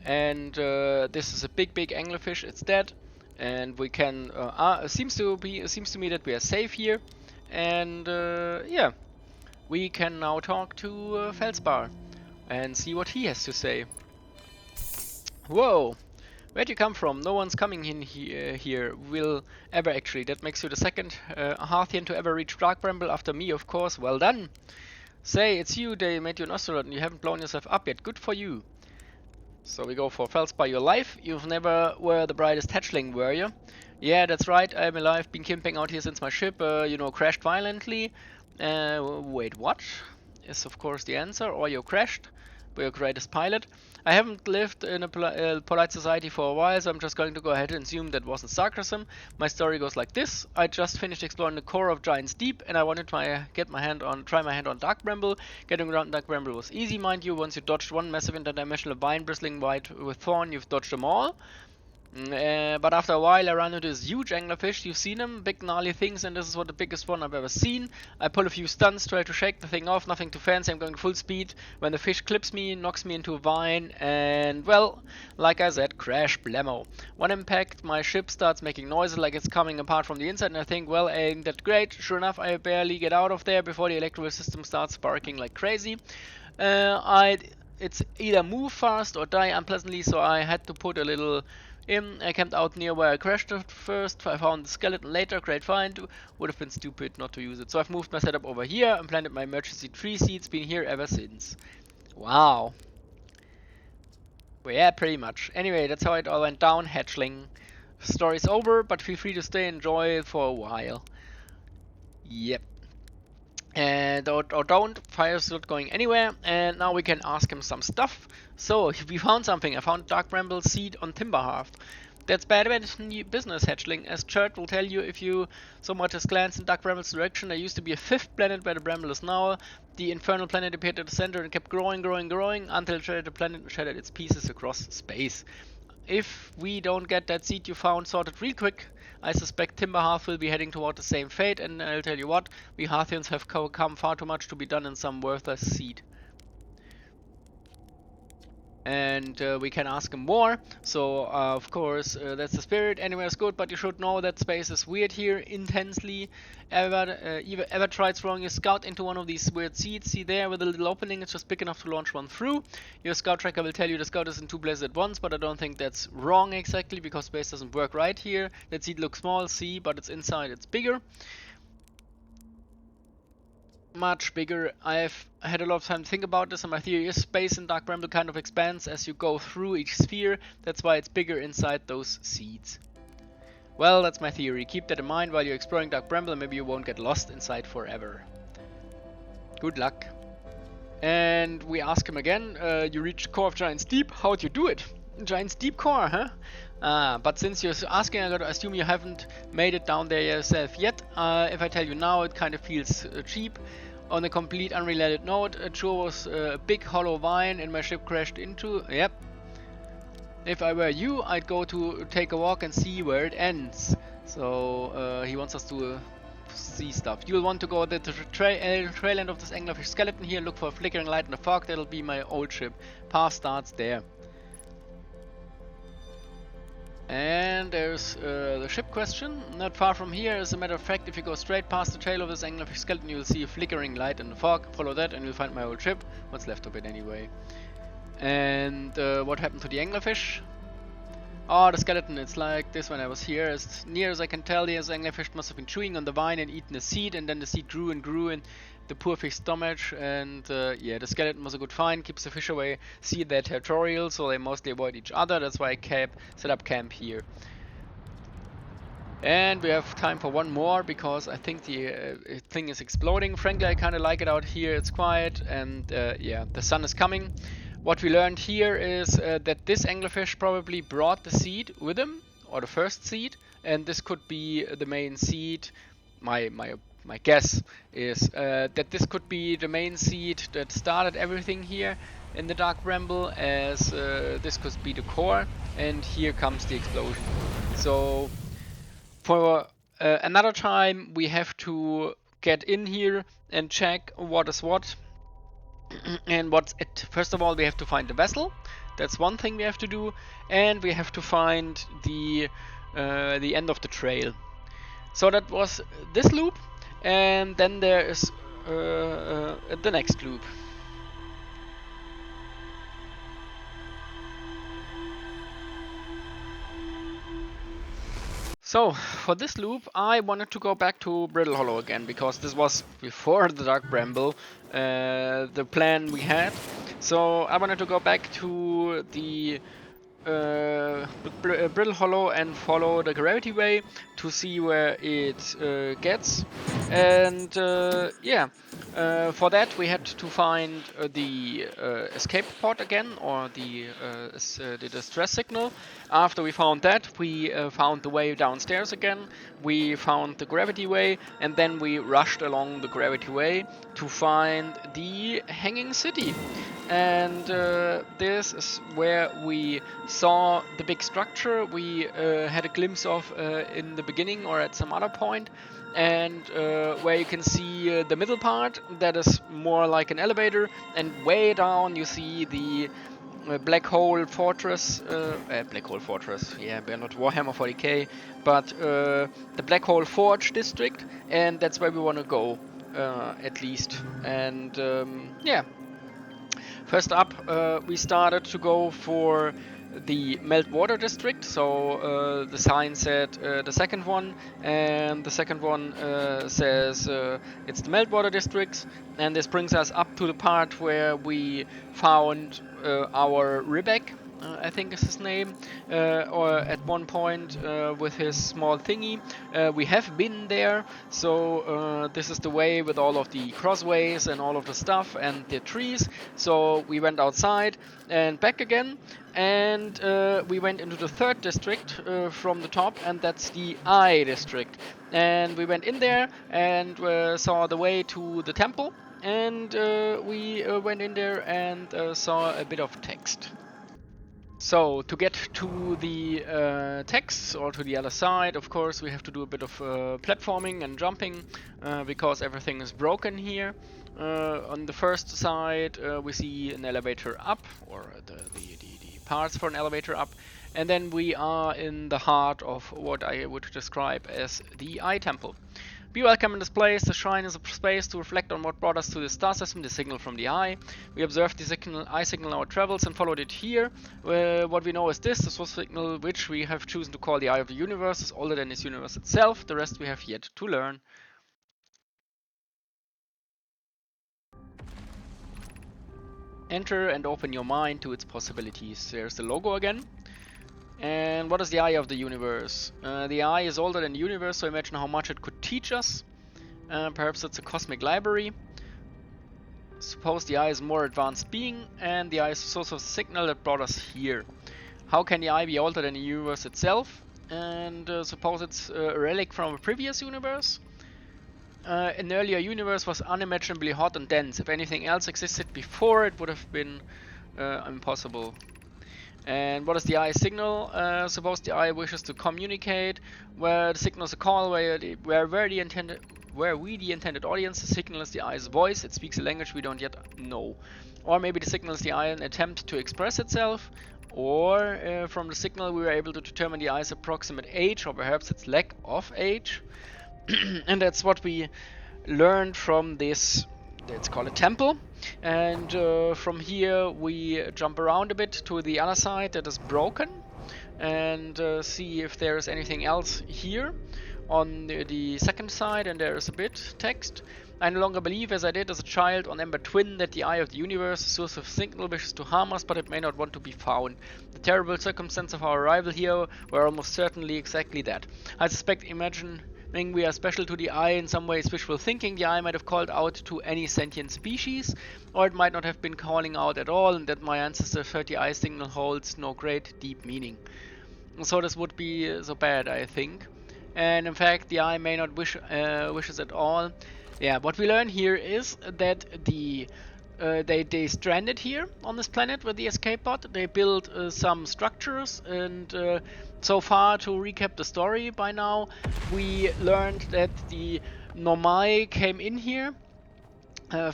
and this is a big anglerfish. It's dead, and we can seems to me that we are safe here. And yeah, we can now talk to Felspar and see what he has to say. Whoa! Where'd you come from? No one's coming in here. Will ever, actually. That makes you the second Hearthian to ever reach Dark Bramble after me, of course. Well done! Say, it's you. They made you an astronaut and you haven't blown yourself up yet. Good for you. So we go for Felspar, your life. You've never were the brightest hatchling, were you? Yeah, that's right. I'm alive. Been camping out here since my ship, crashed violently. Wait, what? Is of course the answer. Or you crashed. But your greatest pilot. I haven't lived in a polite society for a while, so I'm just going to go ahead and assume that wasn't sarcasm. My story goes like this. I just finished exploring the core of Giant's Deep, and I wanted to try my hand on Dark Bramble. Getting around Dark Bramble was easy, mind you. Once you dodged one massive interdimensional vine bristling wide with thorn, you've dodged them all. But after a while I ran into this huge anglerfish. You've seen them, big gnarly things, and this is what the biggest one I've ever seen. I pull a few stunts, try to shake the thing off, nothing too fancy. I'm going full speed when the fish clips me, knocks me into a vine, and well, like I said, crash blammo. One impact, my ship starts making noises like it's coming apart from the inside, and I think, well, ain't that great? Sure enough, I barely get out of there before the electrical system starts sparking like crazy. It's either move fast or die unpleasantly, so I had to put a little I camped out near where I crashed at first. I found the skeleton later. Great find. Would have been stupid not to use it. So I've moved my setup over here and planted my emergency tree seeds. Been here ever since. Wow. Well, yeah, pretty much. Anyway, that's how it all went down. Hatchling. Story's over, but feel free to stay and enjoy it for a while. Yep. And or don't, fire's not going anywhere, and now we can ask him some stuff. So we found something. I found Dark Bramble seed on Timber Hearth. That's bad business, hatchling. As Chert will tell you if you so much as glance in Dark Bramble's direction. There used to be a fifth planet where the Bramble is now. The infernal planet appeared at the center and kept growing until the planet shattered its pieces across space. If we don't get that seed you found sorted real quick, I suspect Timber Hearth will be heading toward the same fate, and I'll tell you what, we Hearthians have come far too much to be done in some worthless seed. And we can ask him more, so of course that's the spirit. Anywhere's good, but you should know that space is weird here, intensely. Ever tried throwing your scout into one of these weird seeds? See there with a little opening, it's just big enough to launch one through. Your scout tracker will tell you the scout is in two places at once, but I don't think that's wrong exactly, because space doesn't work right here. That seed looks small, see, but it's inside, it's bigger. Much bigger. I've had a lot of time to think about this, and my theory is space in Dark Bramble kind of expands as you go through each sphere. That's why it's bigger inside those seeds. Well, that's my theory. Keep that in mind while you're exploring Dark Bramble, and maybe you won't get lost inside forever. Good luck. And we ask him again, you reached core of Giant's Deep, how'd you do it? Giant's Deep core, huh? But since you're asking, I gotta assume you haven't made it down there yourself yet. If I tell you now, it kind of feels cheap. On a complete unrelated note, it sure was a big hollow vine and my ship crashed into. Yep. If I were you, I'd go to take a walk and see where it ends. So he wants us to see stuff. You'll want to go to the trail end of this anglerfish skeleton here, look for a flickering light in the fog. That'll be my old ship. Path starts there. And there's the ship question. Not far from here, as a matter of fact, if you go straight past the trail of this anglerfish skeleton, you'll see a flickering light in the fog. Follow that and you'll find my old ship. What's left of it anyway. And what happened to the anglerfish? Oh, the skeleton, it's like this when I was here. As near as I can tell, the anglerfish must have been chewing on the vine and eaten a seed, and then the seed grew and grew in the poor fish's stomach. And yeah, the skeleton was a good find, keeps the fish away, see their territorial, so they mostly avoid each other. That's why I set up camp here. And we have time for one more, because I think the thing is exploding. Frankly, I kind of like it out here, it's quiet, and yeah, the sun is coming. What we learned here is that this anglerfish probably brought the seed with him, or the first seed, and this could be the main seed. My guess is that this could be the main seed that started everything here in the Dark Bramble, as this could be the core, and here comes the explosion. So for another time we have to get in here and check what is what. And what's it? First of all, we have to find the vessel. That's one thing we have to do, and we have to find the end of the trail. So that was this loop, and then there is the next loop. So, for this loop, I wanted to go back to Brittle Hollow again, because this was before the Dark Bramble, the plan we had. So, I wanted to go back to the Brittle Hollow and follow the gravity way to see where it gets. And yeah, for that we had to find the escape pod again, or the distress signal. After we found that, we found the way downstairs again. We found the gravity way, and then we rushed along the gravity way to find the hanging city. And this is where we saw the big structure we had a glimpse of in the beginning or at some other point, and where you can see the middle part that is more like an elevator, and way down you see the Black Hole Fortress, yeah, but not Warhammer 40k, but the Black Hole Forge district, and that's where we want to go, at least. And yeah, first up, we started to go for the Meltwater district. So the sign said the second one, and the second one says it's the Meltwater district, and this brings us up to the part where we found our Ribek, I think is his name, or at one point with his small thingy. We have been there, so this is the way with all of the crossways and all of the stuff and the trees. So we went outside and back again, and we went into the third district from the top, and that's the Eye district. And we went in there and saw the way to the temple, and we went in there and saw a bit of text. So to get to the text, or to the other side, of course we have to do a bit of platforming and jumping, because everything is broken here. On the first side we see an elevator up, or the parts for an elevator up, and then we are in the heart of what I would describe as the Eye Temple. Be welcome in this place. The shrine is a space to reflect on what brought us to the star system, the signal from the eye. We observed the eye signal in our travels and followed it here. What we know is this was a signal which we have chosen to call the eye of the universe. It's older than this universe itself. The rest we have yet to learn. Enter and open your mind to its possibilities. There's the logo again. And what is the eye of the universe? The eye is older than the universe, so imagine how much it could teach us. Perhaps it's a cosmic library. Suppose the eye is a more advanced being, and the eye is a source of signal that brought us here. How can the eye be older than the universe itself? And suppose it's a relic from a previous universe. An earlier universe was unimaginably hot and dense. If anything else existed before, it would have been impossible. And what is the eye signal? Suppose the eye wishes to communicate, where the signal is a call, where we the intended audience. The signal is the eye's voice. It speaks a language we don't yet know. Or maybe the signal is the eye an attempt to express itself. Or from the signal we were able to determine the eye's approximate age, or perhaps its lack of age. And that's what we learned from this, let's call it temple. And from here we jump around a bit to the other side that is broken, and see if there is anything else here on the second side. And there is a bit text. I no longer believe, as I did as a child on Ember Twin, that the eye of the universe, source of signal, wishes to harm us, but it may not want to be found. The terrible circumstance of our arrival here were almost certainly exactly that. I suspect, imagining we are special to the eye, in some ways wishful thinking, the eye might have called out to any sentient species, or it might not have been calling out at all, and that my ancestors heard the eye signal holds no great deep meaning. So this would be so bad, I think. And in fact, the eye may not wishes at all. Yeah, what we learn here is that they stranded here on this planet with the escape pod. They built some structures, and so far, to recap the story by now, we learned that the Nomai came in here,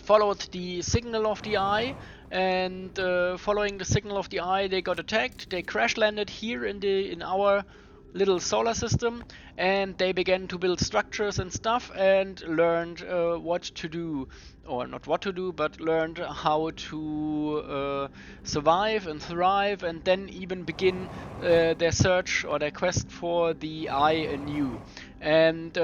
followed the signal of the eye, and following the signal of the eye, they got attacked. They crash landed here in our little solar system, and they began to build structures and stuff, and learned what to do, or not what to do, but learned how to survive and thrive, and then even begin their search or their quest for the eye anew. And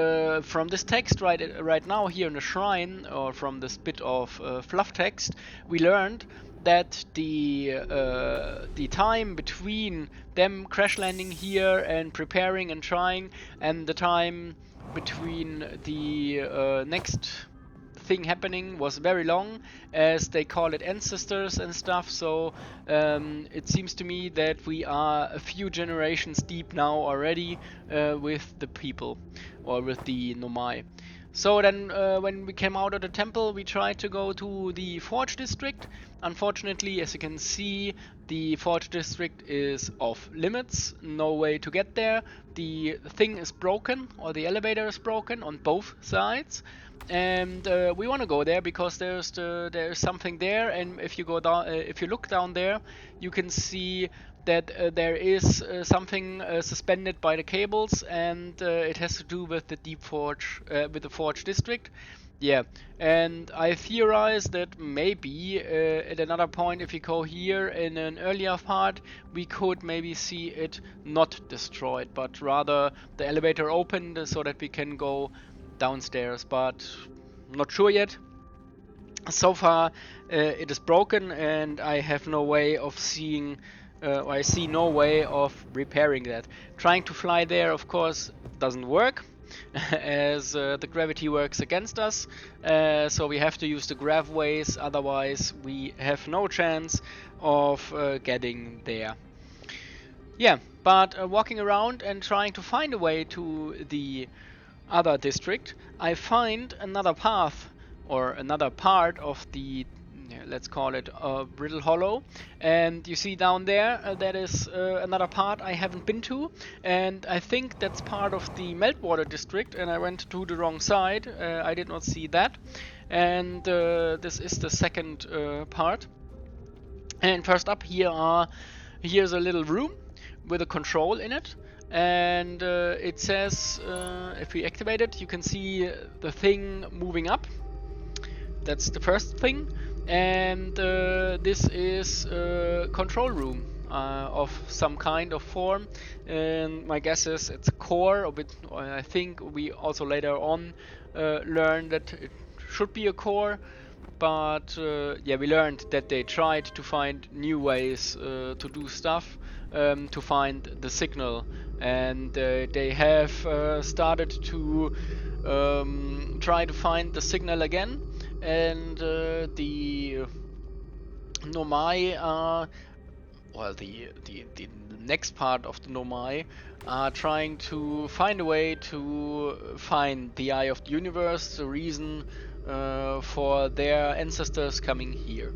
from this text right now here in the shrine, or from this bit of fluff text, we learned that the time between them crash landing here and preparing and trying, and the time between the next thing happening was very long, as they call it ancestors and stuff. So it seems to me that we are a few generations deep now already with the people, or with the Nomai. So then when we came out of the temple, we tried to go to the Forge District. Unfortunately, as you can see, the Forge District is off limits, no way to get there. The thing is broken, or the elevator is broken on both sides. And we want to go there because there's something there, and if you go down, if you look down there, you can see that there is something suspended by the cables, and it has to do with the Deep Forge, with the Forge District. Yeah, and I theorize that maybe at another point, if we go here in an earlier part, we could maybe see it not destroyed, but rather the elevator opened so that we can go downstairs, but not sure yet. So far it is broken, and I have no way of seeing, or I see no way of repairing that. Trying to fly there, of course, doesn't work, as the gravity works against us, so we have to use the gravways, otherwise we have no chance of getting there. Yeah, but walking around and trying to find a way to the other district, I find another path, or another part of the, let's call it Brittle Hollow. And you see down there, that is another part I haven't been to, and I think that's part of the Meltwater district, and I went to the wrong side. I did not see that, and this is the second part. And first up here's a little room with a control in it, and it says, if we activate it, you can see the thing moving up. That's the first thing. And this is a control room of some kind of form, and my guess is it's a core of it. I think we also later on learned that it should be a core, but yeah, we learned that they tried to find new ways to do stuff, to find the signal, and they have started to try to find the signal again. and the Nomai are, well, the next part of the Nomai are trying to find a way to find the eye of the universe, the reason for their ancestors coming here.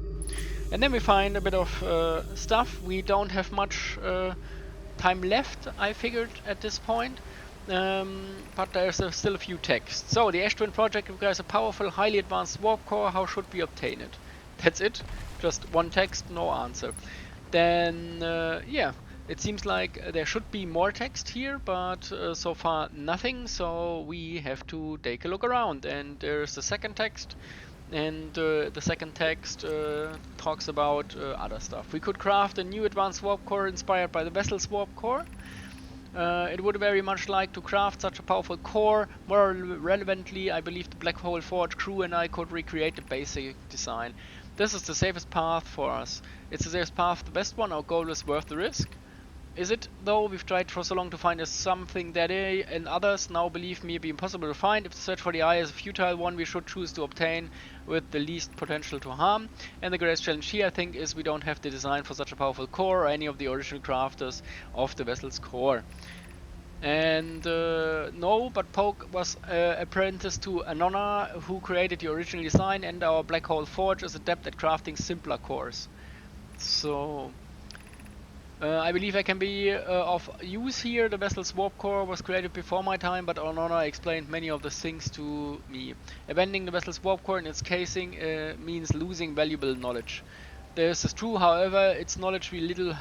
And then we find a bit of stuff. We don't have much time left, I figured, at this point. But there's still a few texts. So, the Ash Twin project requires a powerful, highly advanced warp core. How should we obtain it? That's it. Just one text, no answer. Then, yeah, it seems like there should be more text here, but so far nothing. So we have to take a look around. And there's the second text. And the second text talks about other stuff. We could craft a new advanced warp core inspired by the vessel's warp core. It would very much like to craft such a powerful core. More relevantly, I believe the Black Hole Forge crew and I could recreate the basic design. This is the safest path for us. It's the safest path, the best one. Our goal is worth the risk. Is it, though? We've tried for so long to find something that they and others now believe may be impossible to find. If the search for the eye is a futile one, we should choose to obtain with the least potential to harm. And the greatest challenge here, I think, is we don't have the design for such a powerful core or any of the original crafters of the vessel's core. And no, but Poke was apprenticed to Anona, who created the original design, and our Black Hole Forge is adept at crafting simpler cores. So I believe I can be of use here. The vessel's warp core was created before my time, but Onona explained many of the things to me. Abandoning the vessel's warp core in its casing means losing valuable knowledge. This is true, however, its knowledge we little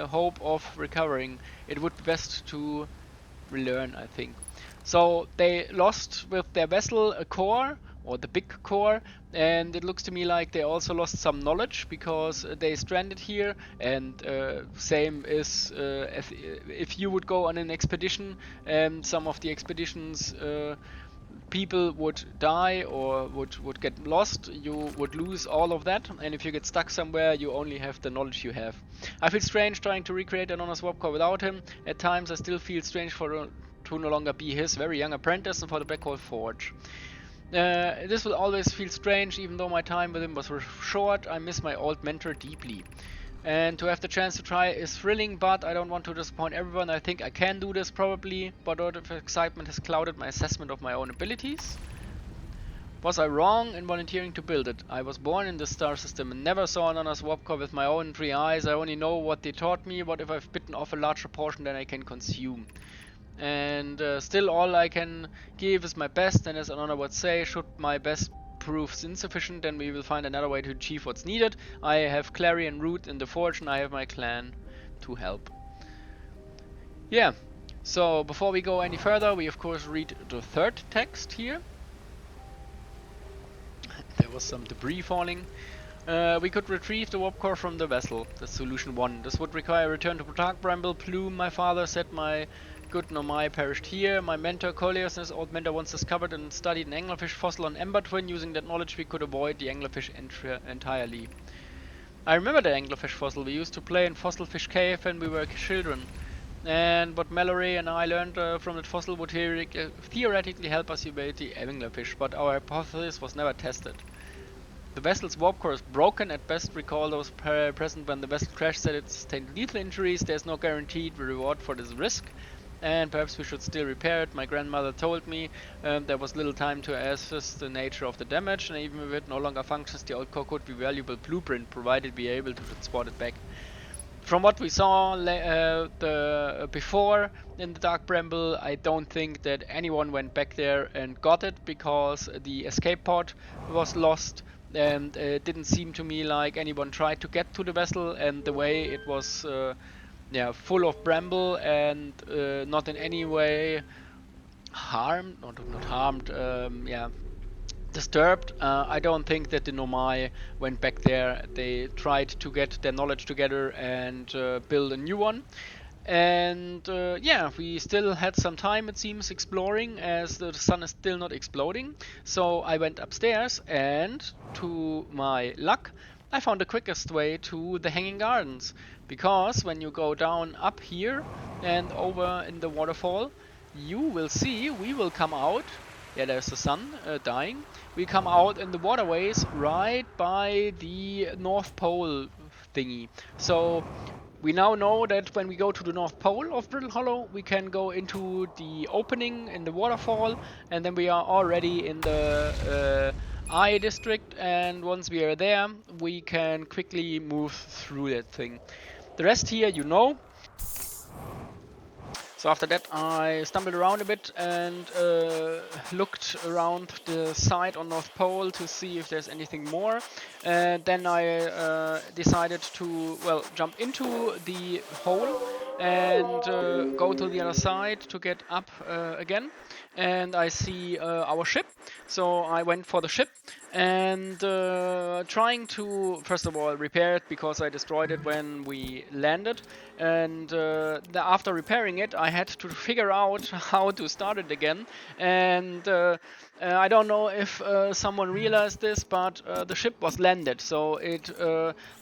hope of recovering. It would be best to relearn, I think. So they lost with their vessel a core, or the big core, and it looks to me like they also lost some knowledge because they stranded here. And same is if you would go on an expedition, some of the expeditions people would die or would get lost. You would lose all of that, and if you get stuck somewhere, you only have the knowledge you have. I feel strange trying to recreate an honest warp core without him. At times I still feel strange to no longer be his very young apprentice and for the Black Hole Forge. This will always feel strange, even though my time with him was short. I miss my old mentor deeply. And to have the chance to try is thrilling, but I don't want to disappoint everyone. I think I can do this probably, but a lot of excitement has clouded my assessment of my own abilities. Was I wrong in volunteering to build it? I was born in this star system and never saw another warp core with my own 3 eyes. I only know what they taught me. What if I've bitten off a larger portion than I can consume? And still all I can give is my best, and as Anona would say, should my best proves insufficient, then we will find another way to achieve what's needed. I have Clary and Root in the Forge, and I have my clan to help. Yeah, so before we go any further, we of course read the third text here. There was some debris falling. We could retrieve the warp core from the vessel. That's solution 1. This would require a return to Dark Bramble plume. My father said my good Nomai perished here. My mentor, Colliers, and his old mentor once discovered and studied an anglerfish fossil on Ember Twin. Using that knowledge, we could avoid the anglerfish entirely. I remember the anglerfish fossil. We used to play in Fossil Fish Cave when we were children. And what Mallory and I learned from that fossil would theoretically help us evade the anglerfish, but our hypothesis was never tested. The vessel's warp core is broken. At best, recall those present when the vessel crashed said it sustained lethal injuries. There's no guaranteed reward for this risk, and perhaps we should still repair it. My grandmother told me there was little time to assess the nature of the damage, and even if it no longer functions, the old core could be a valuable blueprint, provided we are able to transport it back. From what we saw before in the Dark Bramble, I don't think that anyone went back there and got it, because the escape pod was lost, and it didn't seem to me like anyone tried to get to the vessel, and the way it was full of bramble and not in any way harmed, not harmed, disturbed. I don't think that the Nomai went back there. They tried to get their knowledge together and build a new one. And we still had some time, it seems, exploring, as the sun is still not exploding. So I went upstairs, and to my luck, I found the quickest way to the Hanging Gardens. Because when you go down up here and over in the waterfall, you will see we will come out Yeah, there's the sun dying. We come out in the waterways right by the North Pole thingy. So we now know that when we go to the North Pole of Brittle Hollow, we can go into the opening in the waterfall, and then we are already in the Eye district. And once we are there, we can quickly move through that thing. The rest here, you know. So after that, I stumbled around a bit and looked around the side on North Pole to see if there's anything more. Then I decided to, well, jump into the hole and go to the other side to get up again. And I see our ship. So I went for the ship and trying to, first of all, repair it because I destroyed it when we landed. And after repairing it, I had to figure out how to start it again. And I don't know if someone realized this, but the ship was landed, so it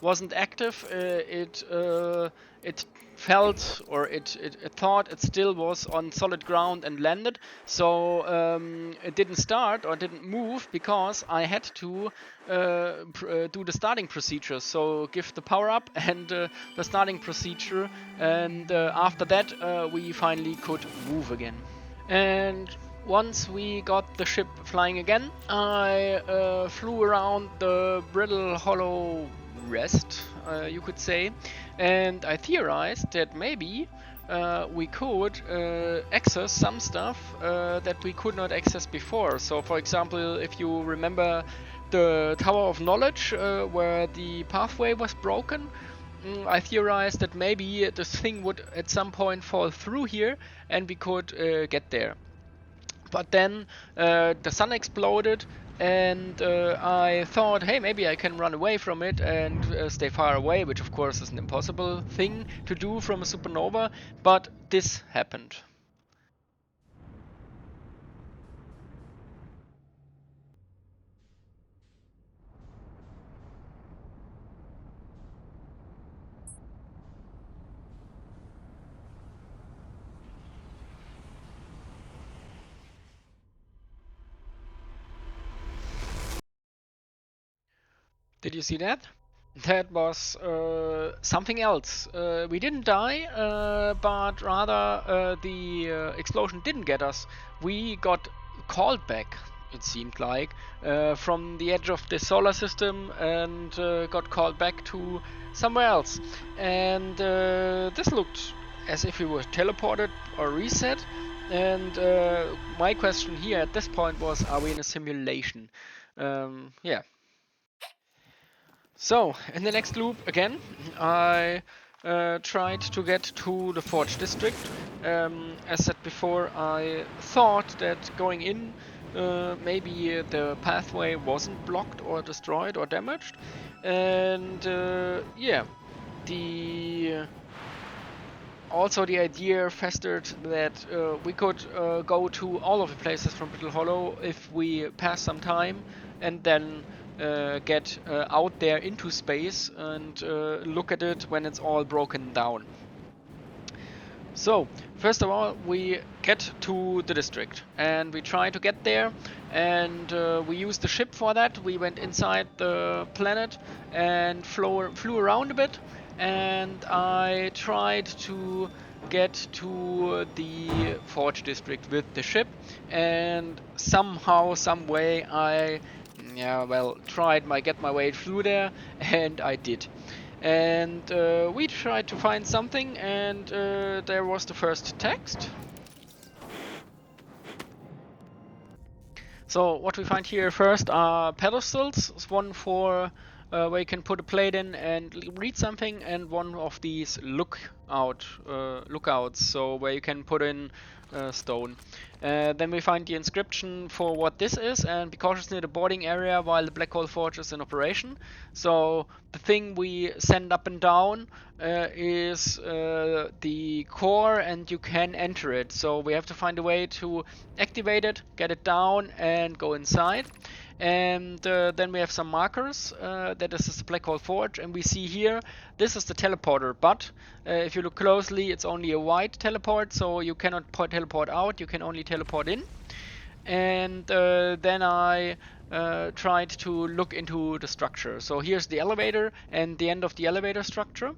wasn't active. It felt, or it thought it still was on solid ground and landed. So it didn't start or didn't move because I had to do the starting procedure. So give the power up and the starting procedure, and after that we finally could move again. And once we got the ship flying again, I flew around the Brittle Hollow rest, you could say, and I theorized that maybe we could access some stuff that we could not access before. So, for example, if you remember the Tower of Knowledge, where the pathway was broken, I theorized that maybe this thing would at some point fall through here and we could get there. But then the sun exploded, and I thought, hey, maybe I can run away from it and stay far away, which of course is an impossible thing to do from a supernova, but this happened. Did you see that? That was something else. We didn't die, but rather the explosion didn't get us. We got called back, it seemed like, from the edge of the solar system and got called back to somewhere else. And this looked as if we were teleported or reset. And my question here at this point was, are we in a simulation? Yeah. So, in the next loop, again, I tried to get to the Forge District. As said before, I thought that going in, maybe the pathway wasn't blocked or destroyed or damaged. And yeah, the also the idea festered that we could go to all of the places from Brittle Hollow if we pass some time and then get out there into space and look at it when it's all broken down. So, first of all, we get to the district and we try to get there, and we used the ship for that. We went inside the planet and flew around a bit, and I tried to get to the Forge district with the ship, and somehow, some way, I tried get my way through there, and I did. And we tried to find something, and there was the first text. So what we find here first are pedestals, one for where you can put a plate in and read something, and one of these lookouts, so where you can put in stone. Then we find the inscription for what this is, and be cautious near the boarding area while the black hole forge is in operation. So the thing we send up and down is the core, and you can enter it. So we have to find a way to activate it, get it down, and go inside. And then we have some markers. That is the black hole forge, and we see here this is the teleporter. But if you look closely, it's only a white teleport, so you cannot teleport out. You can only teleport in. and then I tried to look into the structure. So here's the elevator and the end of the elevator structure.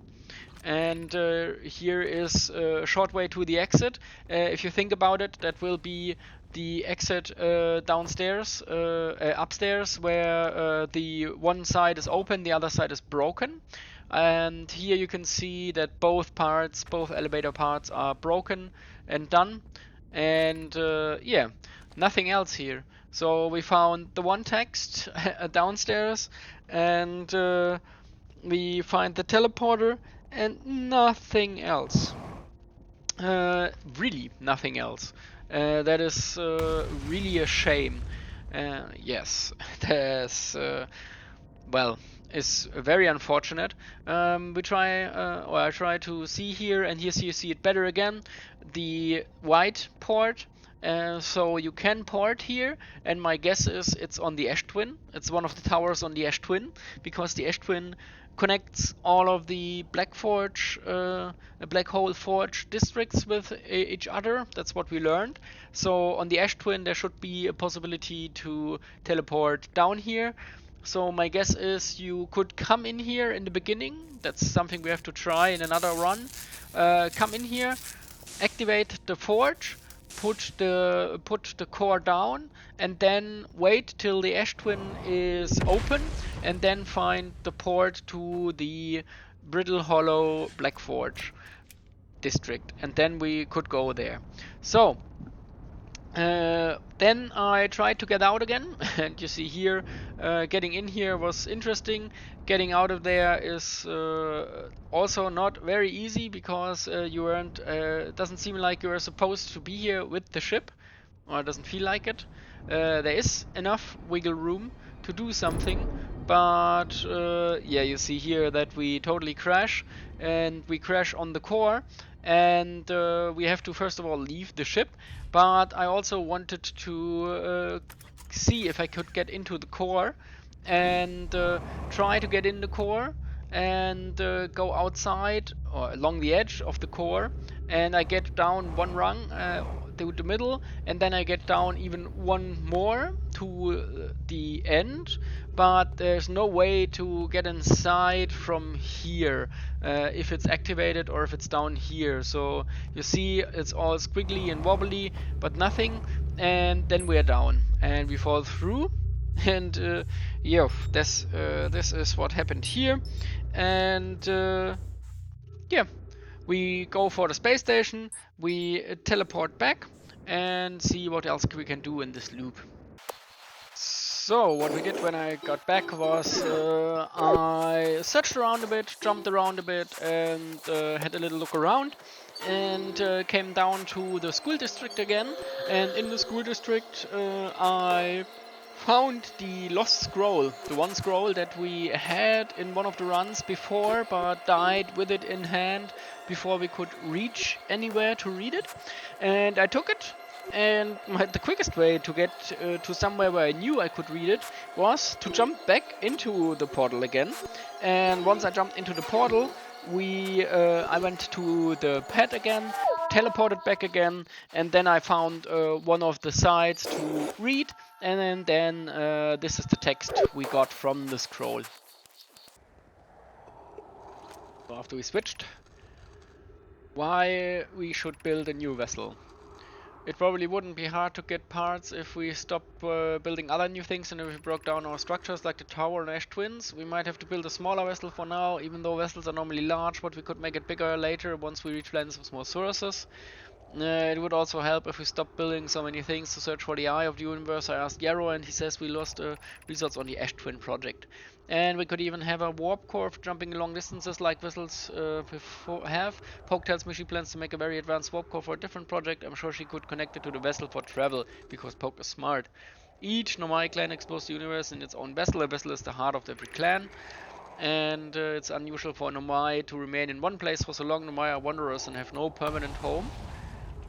And here is a short way to the exit. If you think about it, that will be the exit downstairs, upstairs, where the one side is open, the other side is broken. And here you can see that both elevator parts are broken and done. And yeah, nothing else here. So we found the one text downstairs, and we find the teleporter, and nothing else. Really, nothing else. That is really a shame. Yes, that's well, is very unfortunate. I try to see here, and here you see it better again. The white port. So you can port here, and my guess is it's on the Ash Twin. It's one of the towers on the Ash Twin, because the Ash Twin connects all of the Black Hole Forge districts with each other. That's what we learned. So on the Ash Twin, there should be a possibility to teleport down here. So my guess is you could come in here in the beginning. That's something we have to try in another run. Come in here, activate the forge, put the core down, and then wait till the Ash Twin is open, and then find the port to the Brittle Hollow Black Forge district, and then we could go there. So then I tried to get out again, and you see here, getting in here was interesting. Getting out of there is also not very easy, because you weren't. Doesn't seem like you are supposed to be here with the ship, or it doesn't feel like it. There is enough wiggle room to do something, but yeah, you see here that we totally crash, and we crash on the core, and we have to first of all leave the ship. But I also wanted to see if I could get into the core, and try to get in the core, and go outside or along the edge of the core, and I get down one rung to the middle, and then I get down even one more to the end, but there's no way to get inside from here, if it's activated or if it's down here. So you see it's all squiggly and wobbly, but nothing, and then we're down and we fall through. And yeah, this is what happened here. And yeah, we go for the space station, we teleport back, and see what else we can do in this loop. So what we did when I got back was I searched around a bit, jumped around a bit, and had a little look around, and came down to the school district again. And in the school district I found the lost scroll, the one scroll that we had in one of the runs before, but died with it in hand before we could reach anywhere to read it. And I took it, and the quickest way to get to somewhere where I knew I could read it was to jump back into the portal again. And once I jumped into the portal, I went to the pad again, teleported back again, and then I found one of the sides to read, and then this is the text we got from the scroll. So after we switched, why we should build a new vessel. It probably wouldn't be hard to get parts if we stopped building other new things, and if we broke down our structures like the tower and Ash Twins. We might have to build a smaller vessel for now, even though vessels are normally large, but we could make it bigger later once we reach planets with more sources. It would also help if we stopped building so many things to search for the eye of the universe. I asked Yarrow, and he says we lost results on the Ash Twin project. And we could even have a warp core for jumping long distances like vessels have. Poke tells me she plans to make a very advanced warp core for a different project. I'm sure she could connect it to the vessel for travel, because Poke is smart. Each Nomai clan explores the universe in its own vessel. A vessel is the heart of every clan. And it's unusual for Nomai to remain in one place for so long. Nomai are wanderers and have no permanent home.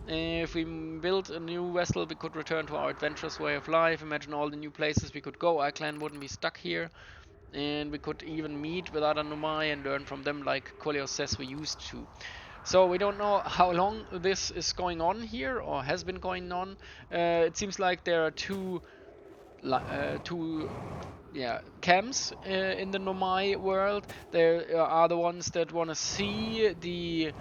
If we build a new vessel, we could return to our adventurous way of life. Imagine all the new places we could go. Our clan wouldn't be stuck here. And we could even meet with other Nomai and learn from them like Koleos says we used to. So we don't know how long this is going on here or has been going on. It seems like there are two camps in the Nomai world. There are the ones that want to see the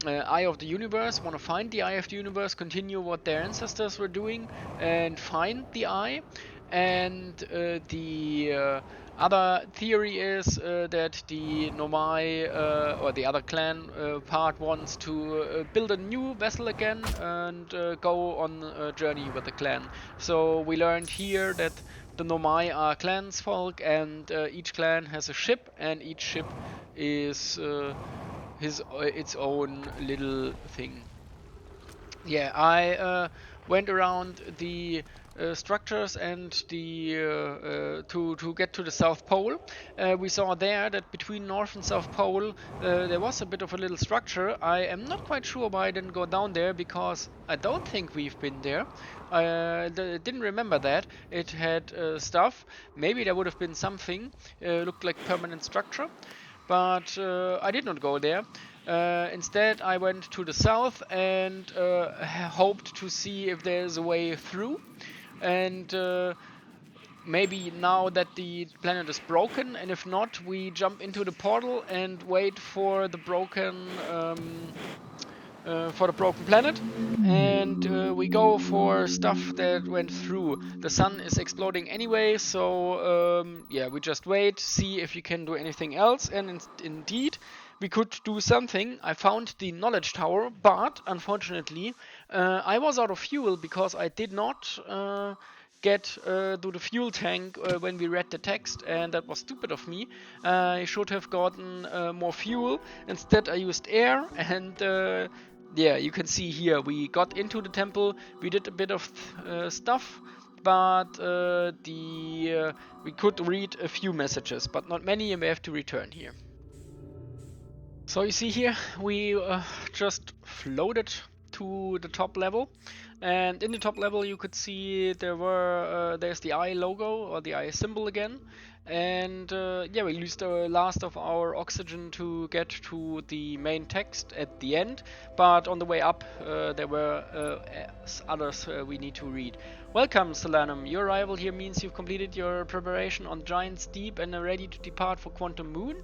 Eye of the Universe, want to find the Eye of the Universe, continue what their ancestors were doing, and find the Eye. And the other theory is that the Nomai or the other clan part wants to build a new vessel again and go on a journey with the clan. So we learned here that the Nomai are clansfolk, and each clan has a ship, and each ship is its own little thing. Yeah, I went around the structures and the to get to the South Pole. We saw there that between North and South Pole there was a bit of a little structure. I am not quite sure why I didn't go down there because I don't think we've been there. I didn't remember that. It had stuff. Maybe there would have been something. Looked like permanent structure, but I did not go there. Instead, I went to the south and hoped to see if there's a way through. And maybe now that the planet is broken, and if not, we jump into the portal and wait for the broken planet, and we go for stuff that went through. The sun is exploding anyway, so yeah, we just wait, see if you can do anything else, and indeed we could do something. I found the knowledge tower, but unfortunately I was out of fuel because I did not get to the fuel tank when we read the text, and that was stupid of me. I should have gotten more fuel. Instead I used air, and yeah, you can see here we got into the temple, we did a bit of stuff, but we could read a few messages, but not many, and we have to return here. So you see here, we just floated to the top level, and in the top level you could see there's the eye logo or the eye symbol again, and yeah, we used the last of our oxygen to get to the main text at the end, but on the way up there were others we need to read. Welcome, Solanum. Your arrival here means you've completed your preparation on Giant's Deep and are ready to depart for Quantum Moon.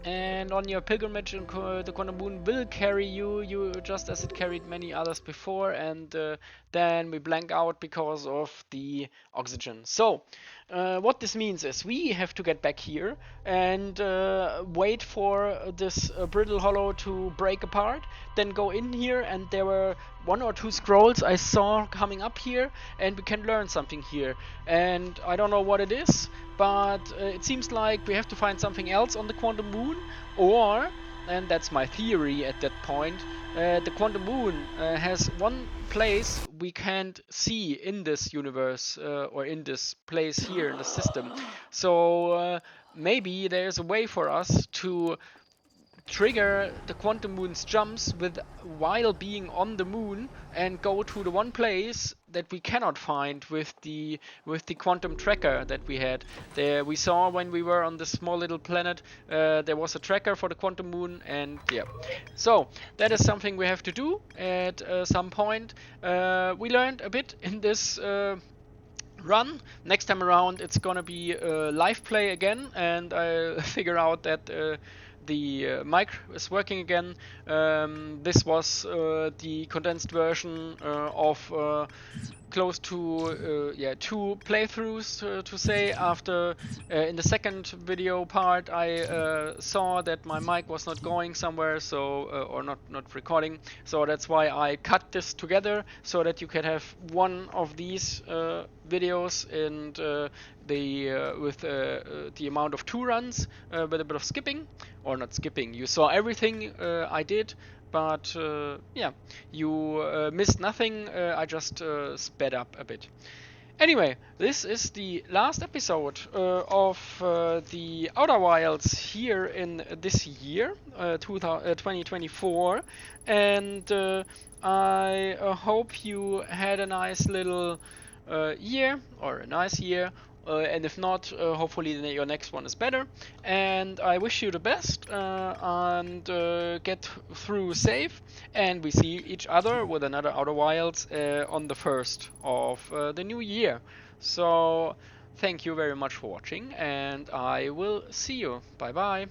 And on your pilgrimage, the Quantum Moon will carry you just as it carried many others before, and then we blank out because of the oxygen. So, what this means is we have to get back here and wait for this Brittle Hollow to break apart, then go in here, and there were 1 or 2 scrolls I saw coming up here, and we can learn something here. And I don't know what it is, but it seems like we have to find something else on the Quantum Moon, or, and that's my theory at that point, the Quantum Moon has one place we can't see in this universe, or in this place here in the system. So maybe there's a way for us to trigger the Quantum Moon's jumps while being on the moon and go to the one place that we cannot find with the quantum tracker that we had. There we saw when we were on this small little planet, there was a tracker for the Quantum Moon, and yeah. So that is something we have to do at some point. We learned a bit in this run. Next time around it's gonna be live play again, and I figure out that the mic is working again. This was the condensed version of close to 2 playthroughs to say. After in the second video part I saw that my mic was not going somewhere, so or not recording, so that's why I cut this together so that you can have one of these videos, and with the amount of 2 runs with a bit of skipping, or not skipping. You saw everything I did, but yeah, you missed nothing. I just sped up a bit. Anyway, this is the last episode of the Outer Wilds here in this year, 2024, and I hope you had a nice little year, or a nice year, and if not, hopefully your next one is better. And I wish you the best, and get through safe. And we see each other with another Outer Wilds on the 1st of the new year. So thank you very much for watching, and I will see you. Bye bye.